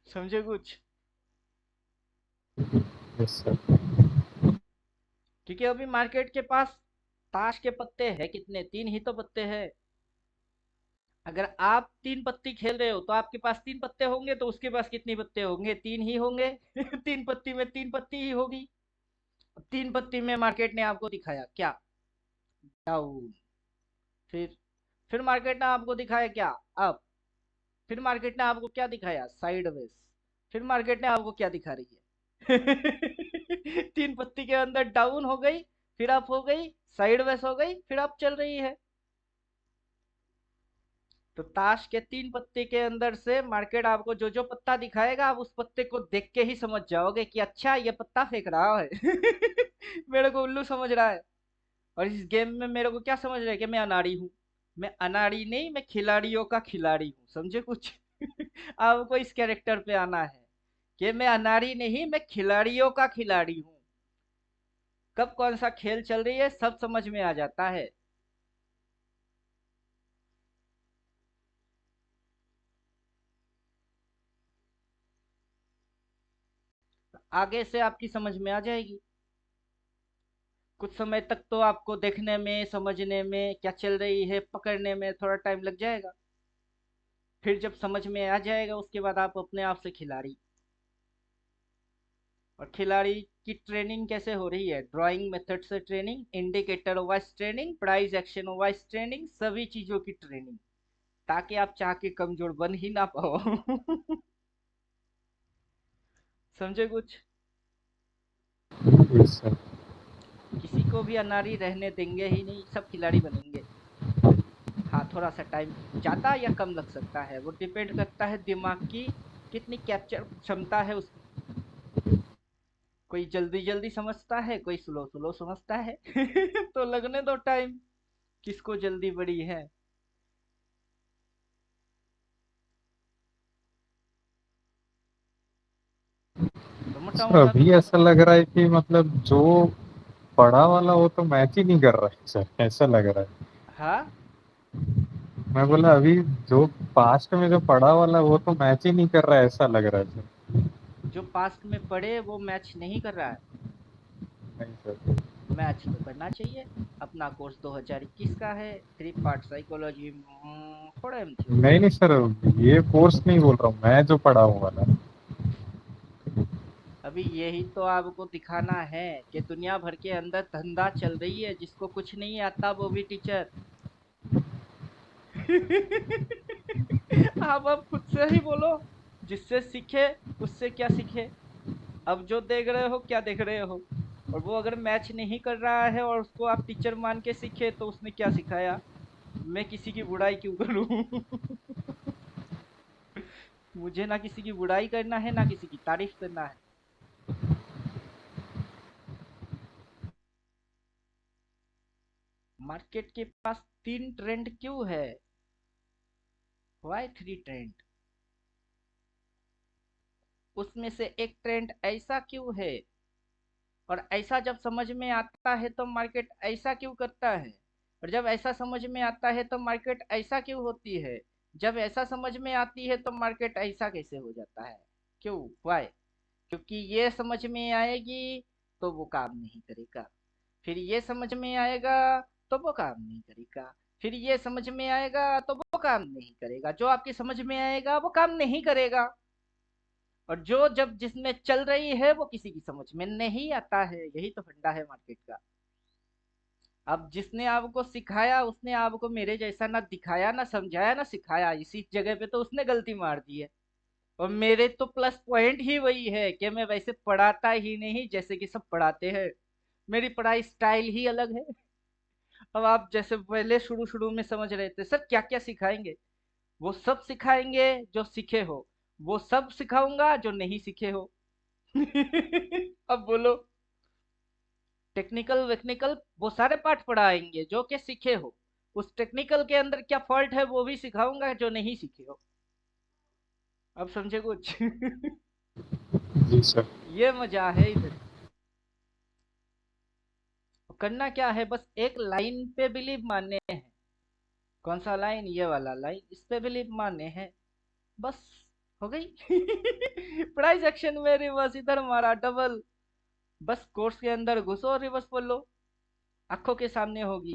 समझे कुछ? Yes sir. क्योंकि अभी मार्केट के पास ताश के पत्ते हैं कितने, तीन ही तो पत्ते हैं। अगर आप तीन पत्ती खेल रहे हो तो आपके पास तीन पत्ते होंगे, तो उसके पास कितने पत्ते होंगे? तीन ही होंगे। तीन पत्ती में तीन पत्ती ही होगी। तीन पत्ती में मार्केट ने आपको दिखाया क्या? डाउन। फिर मार्केट ने आपको दिखाया क्या? अप। फिर मार्केट ने आपको क्या दिखाया? साइडवेज। फिर मार्केट ने आपको क्या दिखा रही है? तीन पत्ती के अंदर डाउन हो गई, फिर अप हो गई, साइडवेज हो गई, फिर अप चल रही है। तो ताश के तीन पत्ते के अंदर से मार्केट आपको जो जो पत्ता दिखाएगा, आप उस पत्ते को देख के ही समझ जाओगे कि अच्छा ये पत्ता फेंक रहा है। मेरे को उल्लू समझ रहा है। और इस गेम में मेरे को क्या समझ रहा है कि मैं अनाड़ी हूँ। मैं अनाड़ी नहीं, मैं खिलाड़ियों का खिलाड़ी हूँ। समझे कुछ? आपको इस कैरेक्टर पे आना है कि मैं अनाड़ी नहीं, मैं खिलाड़ियों का खिलाड़ी हूँ। कब कौन सा खेल चल रही है सब समझ में आ जाता है। आगे से आपकी समझ में आ जाएगी। कुछ समय तक तो आपको देखने में, समझने में, क्या चल रही है पकड़ने में थोड़ा टाइम लग जाएगा। फिर जब समझ में आ जाएगा उसके बाद आप अपने आप से खिलाड़ी। और खिलाड़ी की ट्रेनिंग कैसे हो रही है? ड्राइंग मेथड से training, indicator wise training, price action wise training, सभी चीजों की ट्रेनिंग, ताकि आप चाह के कमजोर बन ही ना पाओ। समझे कुछ? Yes sir. किसी को भी अनाड़ी रहने देंगे ही नहीं, सब खिलाड़ी बनेंगे। हाँ, थोड़ा सा टाइम ज़्यादा या कम लग सकता है, वो डिपेंड करता है दिमाग की कितनी कैप्चर क्षमता है उसकी। कोई जल्दी जल्दी समझता है, कोई स्लो स्लो समझता है। तो लगने दो टाइम, किसको जल्दी बड़ी है। तो मोटा सर मोटा अभी ऐसा लग रहा है कि मतलब जो पढ़ा वाला वो तो मैच ही नहीं कर रहा है सर, ऐसा लग रहा है। हाँ, मैं बोला अभी जो पास्ट में जो पढ़ा वाला वो तो मैच ही नहीं कर रहा है, ऐसा लग रहा है सर। जो पास्ट में पढ़े वो मैच नहीं कर रहा है। नहीं सर। मैच तो करना चाहिए। अपना कोर्स 2021 का है, 3 पार्ट साइकोलॉजी, 4 MCQ। नहीं नहीं सर, ये कोर्स नहीं बोल रहा हूँ मैं, जो पढ़ा हूँ वाला। अभी यही तो आपको दिखाना है कि दुनिया भर के अंदर धंधा चल रही है, जिसको कुछ नहीं आता वो भी टीचर। आप अब खुद से ही बोलो, जिससे सीखे उससे क्या सीखे। अब जो देख रहे हो क्या देख रहे हो, और वो अगर मैच नहीं कर रहा है और उसको आप टीचर मान के सीखे तो उसने क्या सिखाया। मैं किसी की बुराई क्यों करूं। मुझे ना किसी की बुराई करना है ना किसी की तारीफ करना है। मार्केट के पास 3 ट्रेंड क्यों है। Why 3 trend. उसमें से एक ट्रेंड ऐसा क्यों है, और ऐसा जब समझ में आता है तो मार्केट ऐसा क्यों करता है, और जब ऐसा समझ में आता है तो मार्केट ऐसा क्यों होती है, जब ऐसा समझ में आती है तो मार्केट ऐसा कैसे हो जाता है। क्यों, वाई। क्योंकि ये समझ में आएगी तो वो काम नहीं करेगा, फिर ये समझ में आएगा तो वो काम नहीं करेगा, फिर ये समझ में आएगा तो वो काम नहीं करेगा, जो आपकी समझ में आएगा वो काम नहीं करेगा। और जो जब जिसमें चल रही है वो किसी की समझ में नहीं आता है, यही तो फंडा है मार्केट का। अब जिसने आपको सिखाया उसने आपको मेरे जैसा ना दिखाया ना समझाया ना सिखाया, इसी जगह पे तो उसने गलती मार दी है। और मेरे तो प्लस पॉइंट ही वही है कि मैं वैसे पढ़ाता ही नहीं जैसे कि सब पढ़ाते हैं। मेरी पढ़ाई स्टाइल ही अलग है। अब आप जैसे पहले शुरू शुरू में समझ रहे थे सर क्या क्या सिखाएंगे, वो सब सिखाएंगे जो सीखे हो, वो सब सिखाऊंगा जो नहीं सीखे हो। अब बोलो, टेक्निकल वेक्निकल वो सारे पाठ पढ़ाएंगे जो कि सीखे हो, उस टेक्निकल के अंदर क्या फॉल्ट है वो भी सिखाऊंगा जो नहीं सीखे हो। अब समझे कुछ। जी सर। ये मजा है इधर। करना क्या है, बस एक लाइन पे बिलीव मानने हैं। कौन सा लाइन, ये वाला लाइन, इस पे बिलीव मानने हैं, बस। हो गई। प्राइस एक्शन में रिवर्स इधर मारा डबल। बस कोर्स के अंदर घुसो और रिवर्स बोल लो, आंखों के सामने होगी।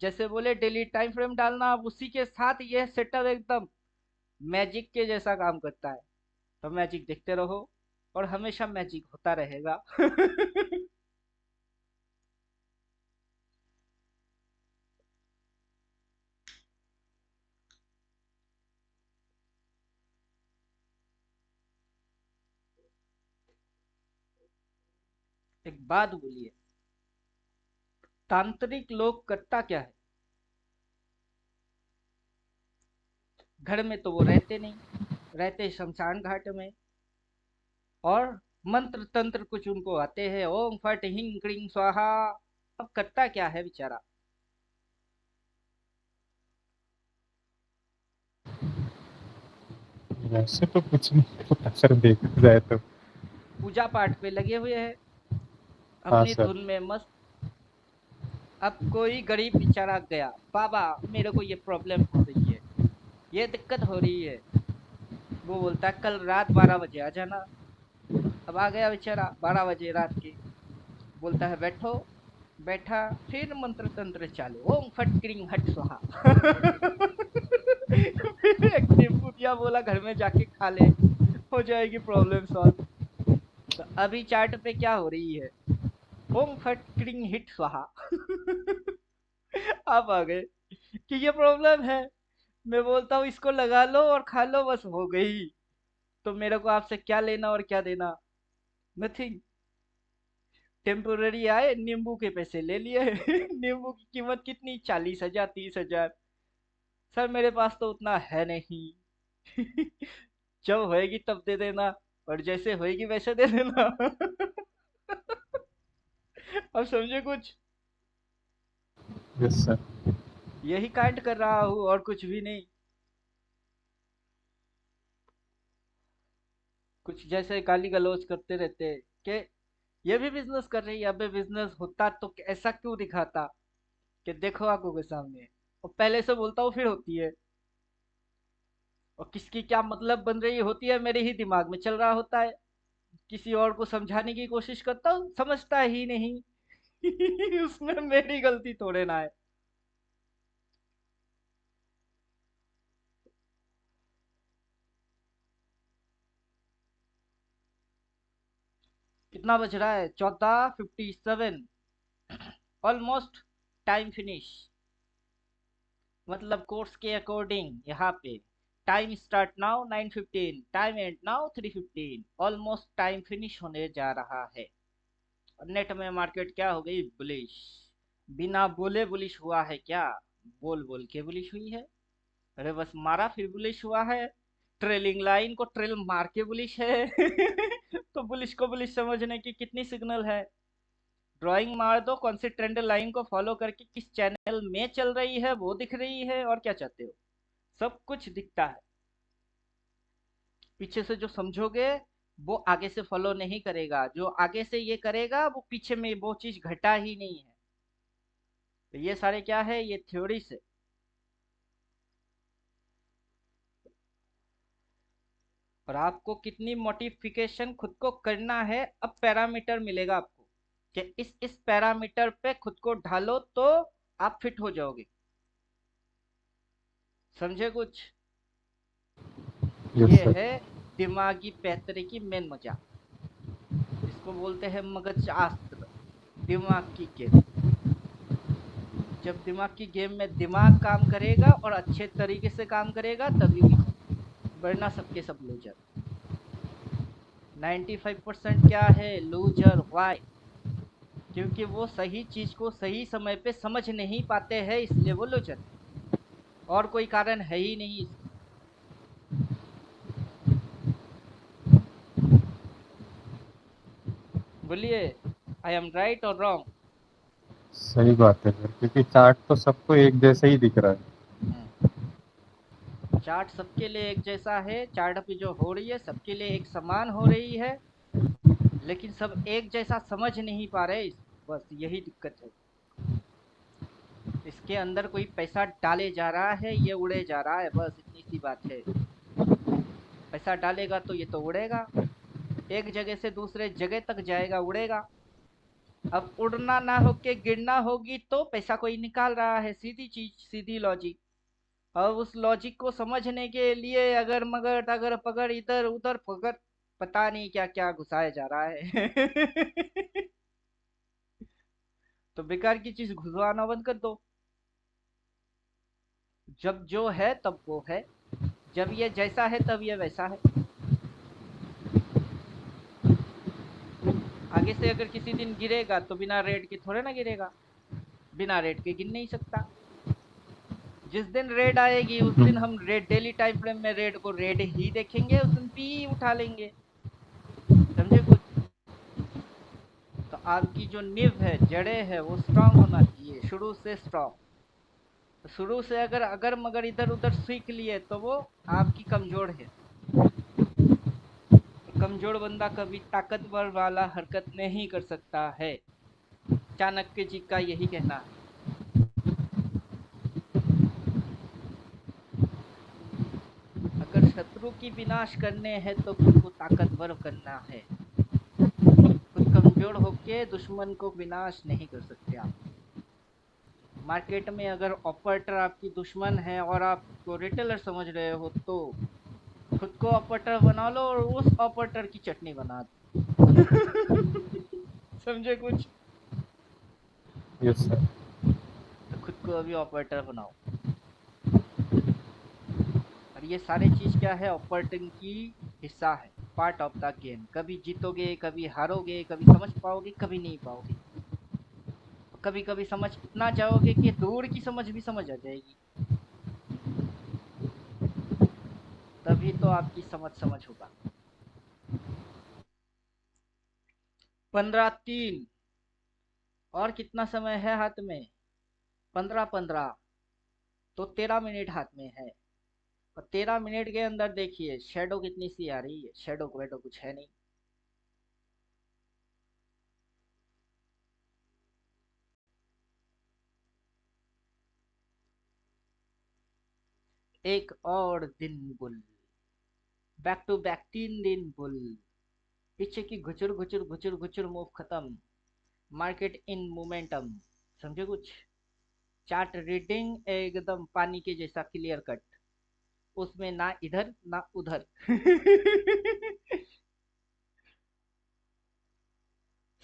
जैसे बोले डेली टाइम फ्रेम डालना, अब उसी के साथ ये सेटअप एकदम मैजिक के जैसा काम करता है। तो मैजिक देखते रहो और हमेशा मैजिक होता रहेगा। एक बात बोलिए, तांत्रिक लोग करता क्या है। घर में तो वो रहते नहीं, रहते शमशान घाट में। और मंत्र तंत्र कुछ उनको आते हैं, ओम फट हिंग क्रिंग स्वाहा। अब करता क्या है बेचारा। वैसे तो कुछ नहीं होता सर, देखा जाए तो। पूजा पाठ पे लगे हुए हैं, हाँ अपनी सर। धुन में मस्त। अब कोई गरीब बेचारा गया, बाबा मेरे को ये प्रॉब्लम हो रही है, ये दिक्कत हो रही है। वो बोलता है कल रात 12 बजे आ जाना। अब आ गया बेचारा 12 बजे रात के, बोलता है बैठो। बैठा, फिर मंत्र तंत्र चालू, ओम फट क्रिंग हट स्वाहा। फिर एक नींबू दिया, बोला घर में जाके खा ले, हो जाएगी प्रॉब्लम सॉल्व। तो अभी चार्ट पे क्या हो रही है, ओम फट क्रिंग हिट स्वाहा। आप आ गए कि ये प्रॉब्लम है। मैं बोलता हूँ इसको लगा लो और खा लो, बस हो गई। तो मेरे को आपसे क्या लेना और क्या देना, नथिंग। टेम्पोररी आए, नींबू के पैसे ले लिए। नींबू की कीमत कितनी? 40,000, 30,000। सर मेरे पास तो उतना है नहीं। जब होएगी तब दे देना, और जैसे होएगी वैसे दे देना। अब समझे कुछ? Yes sir. यही कांड कर रहा हूँ और कुछ भी नहीं। कुछ जैसे गाली गलौज करते रहते कि ये भी बिजनेस कर रही है। अबे बिजनेस होता तो ऐसा क्यों दिखाता कि देखो आंखों के सामने, और पहले से बोलता हूँ फिर होती है। और किसकी क्या मतलब बन रही होती है मेरे ही दिमाग में चल रहा होता है। किसी और को समझाने की कोशिश करता हूँ, समझता ही नहीं। उसमें मेरी गलती थोड़े ना है। कितना बज रहा है? 14:57। Almost time finish. मतलब कोर्स के अकॉर्डिंग यहाँ पे time start now 9:15, time and now 3:15। Almost time finish होने जा रहा है। और नेट में मार्केट क्या हो गई? बुलिश। बिना बोले बुलिश हुआ है क्या? बोल बोल के बुलिश हुई है। अरे बस मारा फिर बुलिश हुआ है। ट्रेलिंग लाइन को ट्रेल मार के बुलिश है। तो बुलिश को बुलिश समझने की कितनी सिग्नल है? ड्राइंग मार दो, कौन सी ट्रेंड लाइन को फॉलो करके किस चैनल में चल रही है वो दिख रही है। और क्या चाहते हो? सब कुछ दिखता है। पीछे से जो समझोगे वो आगे से फॉलो नहीं करेगा, जो आगे से ये करेगा वो पीछे में वो चीज घटा ही नहीं है। तो ये सारे क्या है? ये थ्योरी से। और आपको कितनी मॉडिफिकेशन खुद को करना है, अब पैरामीटर मिलेगा आपको कि इस पैरामीटर पे खुद को ढालो तो आप फिट हो जाओगे। समझे कुछ? यस ये सर। है दिमागी पैतरे की मेन मजा। इसको बोलते हैं मगज शास्त्र, दिमाग की गेम। जब दिमाग की गेम में दिमाग काम करेगा और अच्छे तरीके से काम करेगा तभी विनर, वरना सबके सब लूजर। 95% क्या है? लूजर। वाई? क्योंकि वो सही चीज को सही समय पे समझ नहीं पाते हैं, इसलिए वो लूजर है। और कोई कारण है ही नहीं इसका। बोलिए, आई एम राइट और रॉन्ग? सही बात है सर, क्योंकि चार्ट तो सबको एक जैसा ही दिख रहा है। चार्ट सबके लिए एक जैसा है। चार्ट अभी जो हो रही है सबके लिए एक समान हो रही है, लेकिन सब एक जैसा समझ नहीं पा रहे बस यही दिक्कत है। इसके अंदर कोई पैसा डाले जा रहा है, ये उड़े जा रहा है, बस इतनी सी बात है। पैसा डालेगा तो ये तो उड़ेगा, एक जगह से दूसरे जगह तक जाएगा, उड़ेगा। अब उड़ना ना होके गिरना होगी तो पैसा कोई निकाल रहा है, सीधी चीज, सीधी लॉजिक। अब उस लॉजिक को समझने के लिए अगर मगर अगर पकड़ इधर उधर पकड़, पता नहीं क्या क्या घुसाया जा रहा है। तो बेकार की चीज घुसवाना बंद कर दो। जब जो है तब वो है, जब ये जैसा है तब ये वैसा है। आगे से अगर किसी दिन गिरेगा तो बिना रेड के थोड़े ना गिरेगा, बिना रेड के गिर नहीं सकता। जिस दिन रेड आएगी उस दिन हम रेड डेली टाइम फ्रेम में रेड को रेड ही देखेंगे, उस दिन पी उठा लेंगे। समझे कुछ? तो आपकी जो नींव है, जड़ें है, वो स्ट्रांग होना चाहिए, शुरू से स्ट्रांग। तो शुरू से अगर अगर मगर इधर उधर सीख लिए तो वो आपकी कमजोर है। तो कमजोर बंदा कभी ताकतवर वाला हरकत नहीं कर सकता है। चाणक्य जी का यही कहना है। अगर शत्रु की विनाश करने हैं तो खुद को ताकतवर करना है। खुद कमजोर होके दुश्मन को विनाश नहीं कर सकते आप। मार्केट में अगर ऑपरेटर आपकी दुश्मन है और आपको रिटेलर समझ रहे हो तो खुद को ऑपरेटर बना लो और उस ऑपरेटर की चटनी बना दो। समझे कुछ? Yes sir. तो खुद को अभी ऑपरेटर बनाओ। और ये सारे चीज क्या है? ऑपरेटिंग की हिस्सा है। Part of the game. कभी जीतोगे, कभी हारोगे, कभी समझ पाओगे, कभी नहीं पाओगे। कभी कभी समझ इतना जाओगे कि दूर की समझ भी समझ आ जाएगी। तभी तो आपकी समझ समझ होगा। 15-3 और कितना समय है हाथ में? 15-15 तो 13 मिनट हाथ में है। और 13 मिनट के अंदर देखिए शेडो कितनी सी आ रही है। शेडो वेडो कुछ है नहीं। एक और दिन बुल, बैक टू बैक 3 दिन बुल। पीछे की घुचुर घुचुर घुचुर घुचुर मूव खत्म। Market in momentum. समझे कुछ? चार्ट रीडिंग एकदम पानी के जैसा क्लियर कट। उसमें ना इधर ना उधर।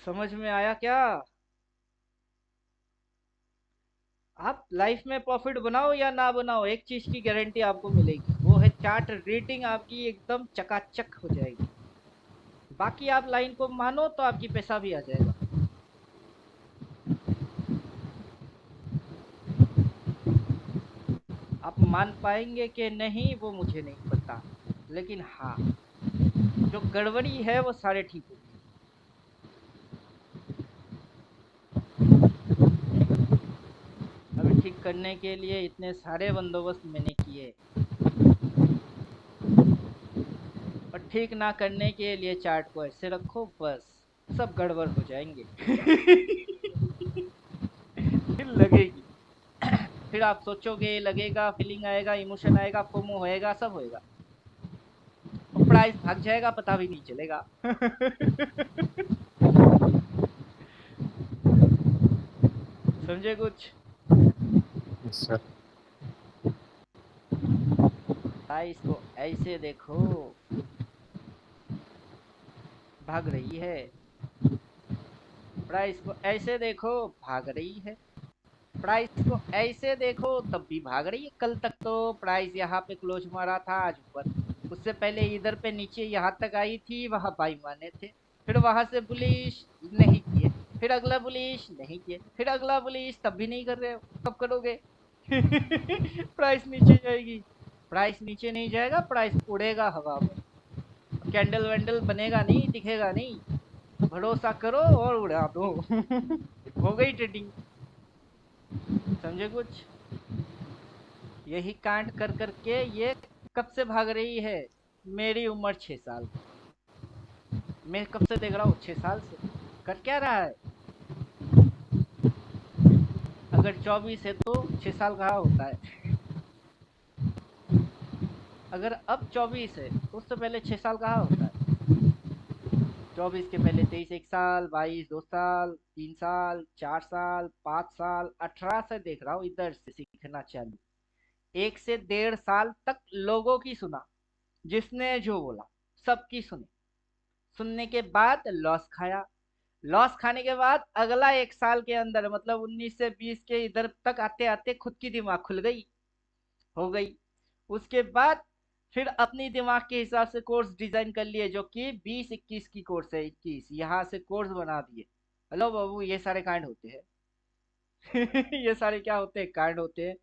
समझ में आया क्या? आप लाइफ में प्रॉफिट बनाओ या ना बनाओ, एक चीज की गारंटी आपको मिलेगी, वो है चार्ट रीडिंग आपकी एकदम चकाचक हो जाएगी। बाकी आप लाइन को मानो तो आपकी पैसा भी आ जाएगा। आप मान पाएंगे कि नहीं वो मुझे नहीं पता, लेकिन हाँ, जो गड़बड़ी है वो सारे ठीक होंगे। अभी ठीक करने के लिए इतने सारे बंदोबस्त मैंने किए, और ठीक ना करने के लिए चार्ट को ऐसे रखो, बस सब गड़बड़ हो जाएंगे। फिर लगेगी। फिर आप सोचोगे, लगेगा, फीलिंग आएगा, इमोशन आएगा, फोमो होएगा, सब होएगा, और प्राइस भाग जाएगा, पता भी नहीं चलेगा। समझे कुछ? Yes sir. प्राइस को ऐसे देखो, भाग रही है। प्राइस को ऐसे देखो, भाग रही है। प्राइस को ऐसे देखो तब भी भाग रही है। कल तक तो प्राइस यहाँ पे क्लोज मारा था, आज ऊपर। उससे पहले इधर पे नीचे यहाँ तक आई थी, वहां बाई माने थे। फिर वहां से बुलिश नहीं किए, फिर अगला बुलिश नहीं किए, फिर अगला बुलिश, तब भी नहीं कर रहे हो, कब करोगे? प्राइस नीचे जाएगी। प्राइस नीचे नहीं जाएगा, प्राइस उड़ेगा हवा में। कैंडल वैंडल बनेगा नहीं, दिखेगा नहीं। भरोसा करो और उड़ा दो। हो गई ट्रेडिंग। समझे कुछ? यही कांड कर करके ये कब से भाग रही है? मेरी उम्र 6 साल। मैं कब से देख रहा हूँ? 6 साल से। कर क्या रहा है? अगर 24 है तो 6 साल कहाँ होता है? अगर अब 24 है तो उससे पहले 6 साल कहाँ होता है? 24 के पहले 23 1 साल, 22 2 साल, 3 साल, 4 साल, 5 साल, 18 से देख रहा हूँ, इधर से सीखना चालू। 1 से 1.5 साल तक लोगों की सुना, जिसने जो बोला सबकी सुनी। सुनने के बाद लॉस खाया। लॉस खाने के बाद अगला 1 साल के अंदर, मतलब 19 से 20 के इधर तक आते आते खुद की दिमाग खुल गई, हो गई। उसके बाद फिर अपनी दिमाग के हिसाब से कोर्स डिजाइन कर लिए, जो कि 20-21 की कोर्स है। 21 यहाँ से कोर्स बना दिए। हेलो बाबू, ये सारे कांड होते हैं। ये सारे क्या होते हैं? कांड होते हैं।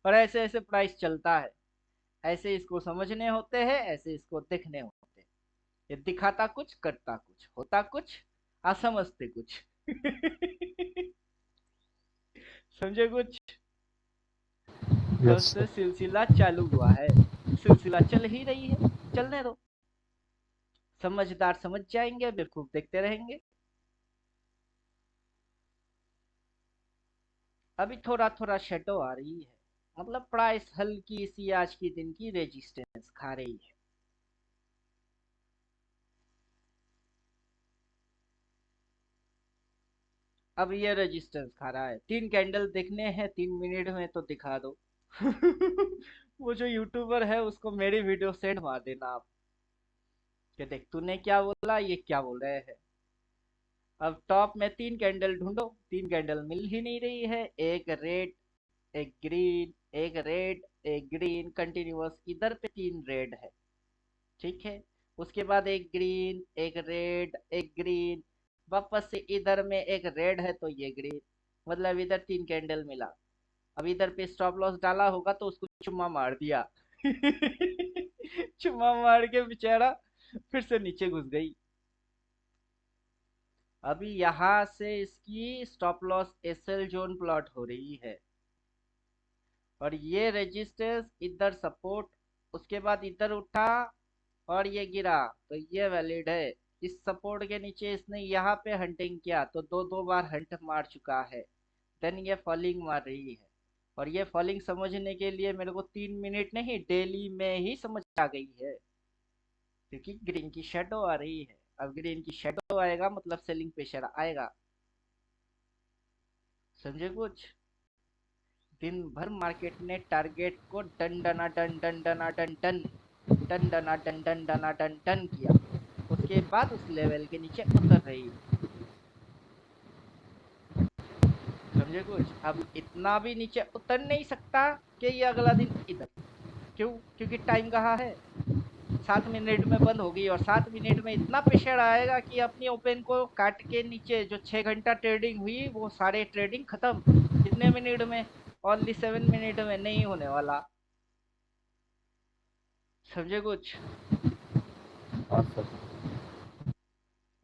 और ऐसे ऐसे प्राइस चलता है। ऐसे इसको समझने होते हैं, ऐसे इसको देखने होते हैं। ये दिखाता कुछ, करता कुछ, होता कुछ, असमझते कुछ। समझे कुछ? तब यस से सर। सिलसिला चालू हुआ है। सिलसिला चल ही रही है, चलने दो। समझदार समझ जाएंगे, बेवकूफ देखते रहेंगे। अभी थोड़ा थोड़ा शेडो आ रही है, मतलब प्राइस हल्की सी आज के दिन की रेजिस्टेंस खा रही है। अब ये रेजिस्टेंस खा रहा है। 3 कैंडल देखने हैं 3 मिनट में तो दिखा दो। वो जो यूट्यूबर है उसको मेरी वीडियो सेंड मार देना आप, कि देख तूने क्या बोला, ये क्या बोल रहे हैं। अब टॉप में 3 कैंडल ढूंढो, 3 कैंडल मिल ही नहीं रही है। एक रेड, एक ग्रीन, एक रेड, एक ग्रीन, कंटिन्यूअस। इधर पे 3 रेड है, ठीक है। उसके बाद एक ग्रीन, एक रेड, एक ग्रीन, वापस से इधर में एक रेड है तो ये ग्रीन, मतलब इधर 3 कैंडल मिला। अब इधर पे स्टॉप लॉस डाला होगा तो उसको चुम्मा मार दिया। चुम्मा मार के बेचारा फिर से नीचे घुस गई। अभी यहाँ से इसकी stop loss SL zone plot हो रही है और ये रेजिस्टेंस इधर सपोर्ट, उसके बाद इधर उठा और ये गिरा तो ये वैलिड है। इस सपोर्ट के नीचे इसने यहाँ पे हंटिंग किया तो दो दो बार हंट मार चुका है। देन ये फॉलिंग मार रही है और ये फॉलिंग समझने के लिए मेरे को 3 मिनट नहीं डेली में ही समझ आ गई है, क्योंकि ग्रीन की शेडो आ रही है। अब ग्रीन की शेडो आएगा मतलब सेलिंग प्रेशर आएगा। समझे कुछ? दिन भर मार्केट ने टारगेट को डन डना डन डन डना डन डन डन डना डन डन डना डन डन किया, उसके बाद उस लेवल के नीचे उतर रही है। समझे कुछ? अब इतना भी नीचे उतर नहीं सकता कि ये अगला दिन इधर। क्यों? क्योंकि टाइम कहाँ है, 7 मिनट में बंद होगी और 7 मिनट में इतना प्रेशर आएगा कि अपनी ओपन को काट के नीचे जो 6 घंटा ट्रेडिंग हुई वो सारे ट्रेडिंग खत्म। कितने मिनट में? ओनली 7 मिनट में नहीं होने वाला। समझे कुछ? हाँ सर।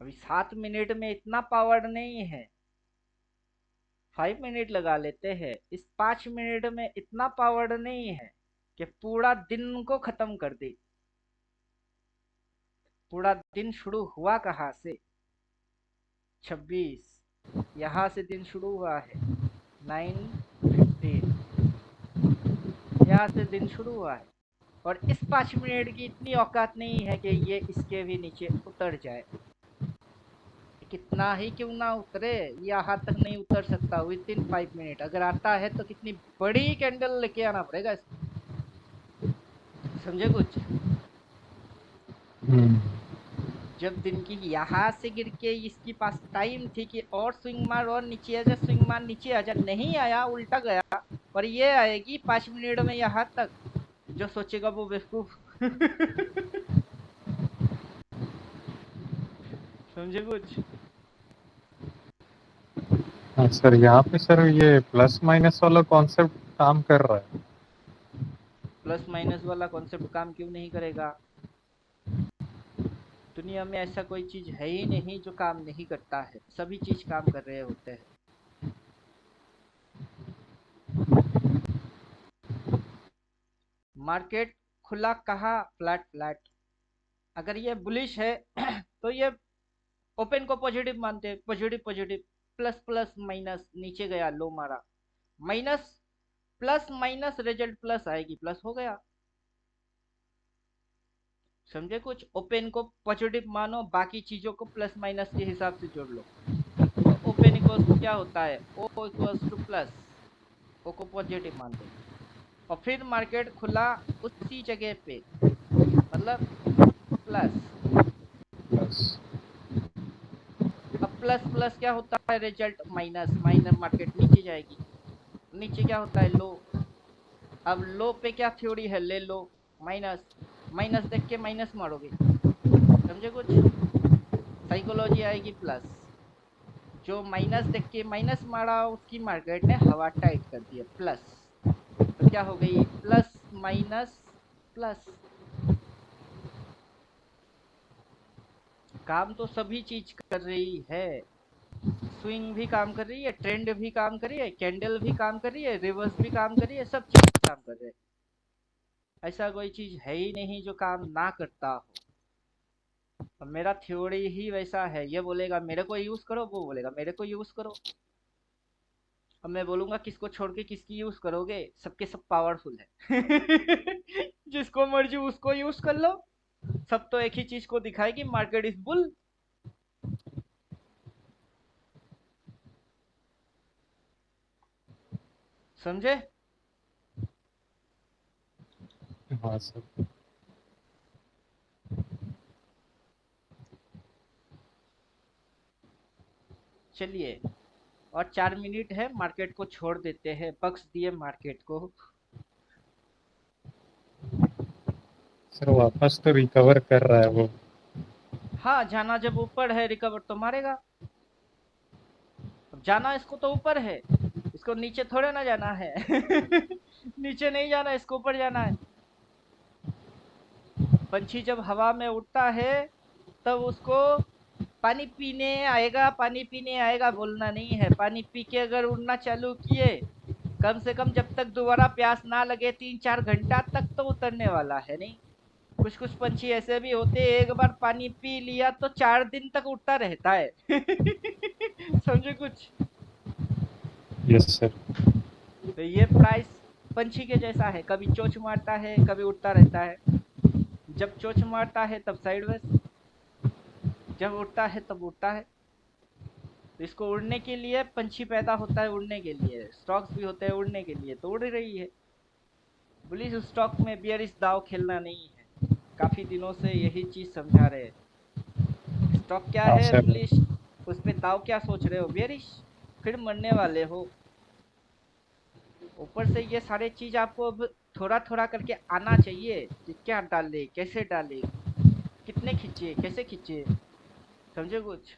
अभी 7 मिनट में इतना पावर नहीं है, 5 मिनट लगा लेते हैं। इस 5 मिनट में इतना पावर नहीं है कि पूरा दिन को खत्म कर दे। पूरा दिन शुरू हुआ कहाँ से? 26, यहाँ से दिन शुरू हुआ है 9:15, यहाँ से दिन शुरू हुआ है और इस 5 मिनट की इतनी औकात नहीं है कि ये इसके भी नीचे उतर जाए। कितना ही क्यों ना उतरे, यहाँ तक नहीं उतर सकता विद इन 5 मिनट। अगर आता है तो कितनी बड़ी कैंडल लेके आना पड़ेगा इसको। समझे कुछ? जब दिन की यहाँ से गिर के इसके पास टाइम थी कि और स्विंग मार और नीचे आजा, स्विंग मार नीचे आजा, नहीं आया, उल्टा गया। और ये आएगी 5 मिनट में यहाँ तक, जो सोचेगा वो बेवकूफ। समझे कुछ? हाँ सर, यहाँ पे सर ये प्लस माइनस वाला कॉन्सेप्ट काम कर रहा है। प्लस माइनस वाला कॉन्सेप्ट काम क्यों नहीं करेगा? दुनिया में ऐसा कोई चीज है ही नहीं जो काम नहीं करता है, सभी चीज काम कर रहे होते हैं। मार्केट खुला कहा? Flat flat. अगर ये बुलिश है तो ये ओपन को पॉजिटिव मानते हैं, positive positive, plus plus minus, नीचे गया लो मारा, minus plus minus result plus आएगी, प्लस हो गया। समझे कुछ? ओपन को पॉजिटिव मानो, बाकी चीजों को प्लस माइनस के हिसाब से जोड़ लो। तो ओपन इक्वल्स टू क्या होता है? ओ इक्वल्स टू प्लस, ओ को पॉजिटिव मान दो और फिर मार्केट खुला उसी जगह पे, मतलब प्लस। प्लस अब प्लस प्लस क्या होता है? रिजल्ट माइनस, माइनस मार्केट नीचे जाएगी। नीचे क्या होता है? लो। अब लो पे क्या थ्योरी है? ले लो माइनस, माइनस देख के माइनस मारोगे। समझे कुछ? साइकोलॉजी आएगी प्लस। जो माइनस देख के माइनस मारा उसकी मार्केट ने हवा टाइट कर दी है, प्लस। तो क्या हो गई? Plus minus plus. काम तो सभी चीज कर रही है, स्विंग भी काम कर रही है, ट्रेंड भी काम कर रही है, कैंडल भी काम कर रही है, रिवर्स भी काम कर रही है, सब चीज काम कर रहे हैं। ऐसा कोई चीज है ही नहीं जो काम ना करता हो। अब मेरा थ्योरी ही वैसा है, ये बोलेगा मेरे को यूज करो, वो बोलेगा मेरे को यूज करो। अब मैं बोलूंगा किसको छोड़ के किसकी यूज करोगे? सबके सब पावरफुल है। जिसको मर्जी उसको यूज कर लो, सब तो एक ही चीज को दिखाएगी, मार्केट इज बुल। समझे? हाँ सर। चलिए, और 4 मिनट है, मार्केट को छोड़ देते हैं, बख्श दिए मार्केट को। सर वापस तो रिकवर कर रहा है वो। हाँ, जाना जब ऊपर है रिकवर तो मारेगा। अब जाना इसको तो ऊपर है, इसको नीचे थोड़े ना जाना है। नीचे नहीं जाना, इसको ऊपर जाना है। पंछी जब हवा में उड़ता है तब उसको पानी पीने आएगा बोलना नहीं है। पानी पी के अगर उड़ना चालू किए, कम से कम जब तक दोबारा प्यास ना लगे 3-4 घंटा तक तो उतरने वाला है नहीं। कुछ कुछ पंछी ऐसे भी होते हैं, एक बार पानी पी लिया तो 4 दिन तक उड़ता रहता है। समझे कुछ? Yes sir. तो ये प्राइस पंछी के जैसा है, कभी चोंच मारता है कभी उड़ता रहता है। जब चोंच मारता है तब साइडवेज, जब उड़ता है तब उड़ता है। तो इसको उड़ने के लिए पंछी पैदा होता है, उड़ने के लिए स्टॉक्स भी होते हैं उड़ने के लिए, तो उड़ रही है। पुलिस स्टॉक में बियरिश दाव खेलना नहीं है, काफी दिनों से यही चीज समझा रहे हैं। स्टॉक क्या हाँ है सर। पुलिस, उस पे दाव क्या सोच रहे हो, बियरिश, फिर मरने वाले हो। ऊपर से ये सारे चीज आपको अब थोड़ा थोड़ा करके आना चाहिए कि क्या डाले, कैसे डाले, कितने खींचे, कैसे खींचे। समझे कुछ?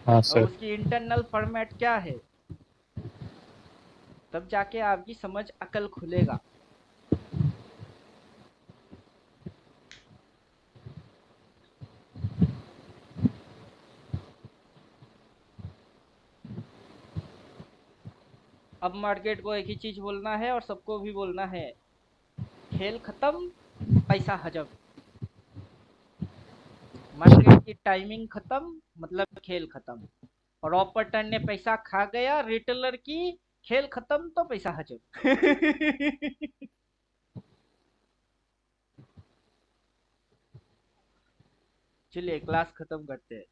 हाँ और सर। उसकी इंटरनल फॉर्मेट क्या है, तब जाके आपकी समझ अकल खुलेगा। अब मार्केट को एक ही चीज बोलना है और सबको भी बोलना है, खेल खत्म, पैसा हजम। मार्केट की टाइमिंग खत्म मतलब खेल खत्म। और ऑपरेटर ने पैसा खा गया रिटेलर की, खेल खत्म तो पैसा हजम। चलिए क्लास खत्म करते हैं।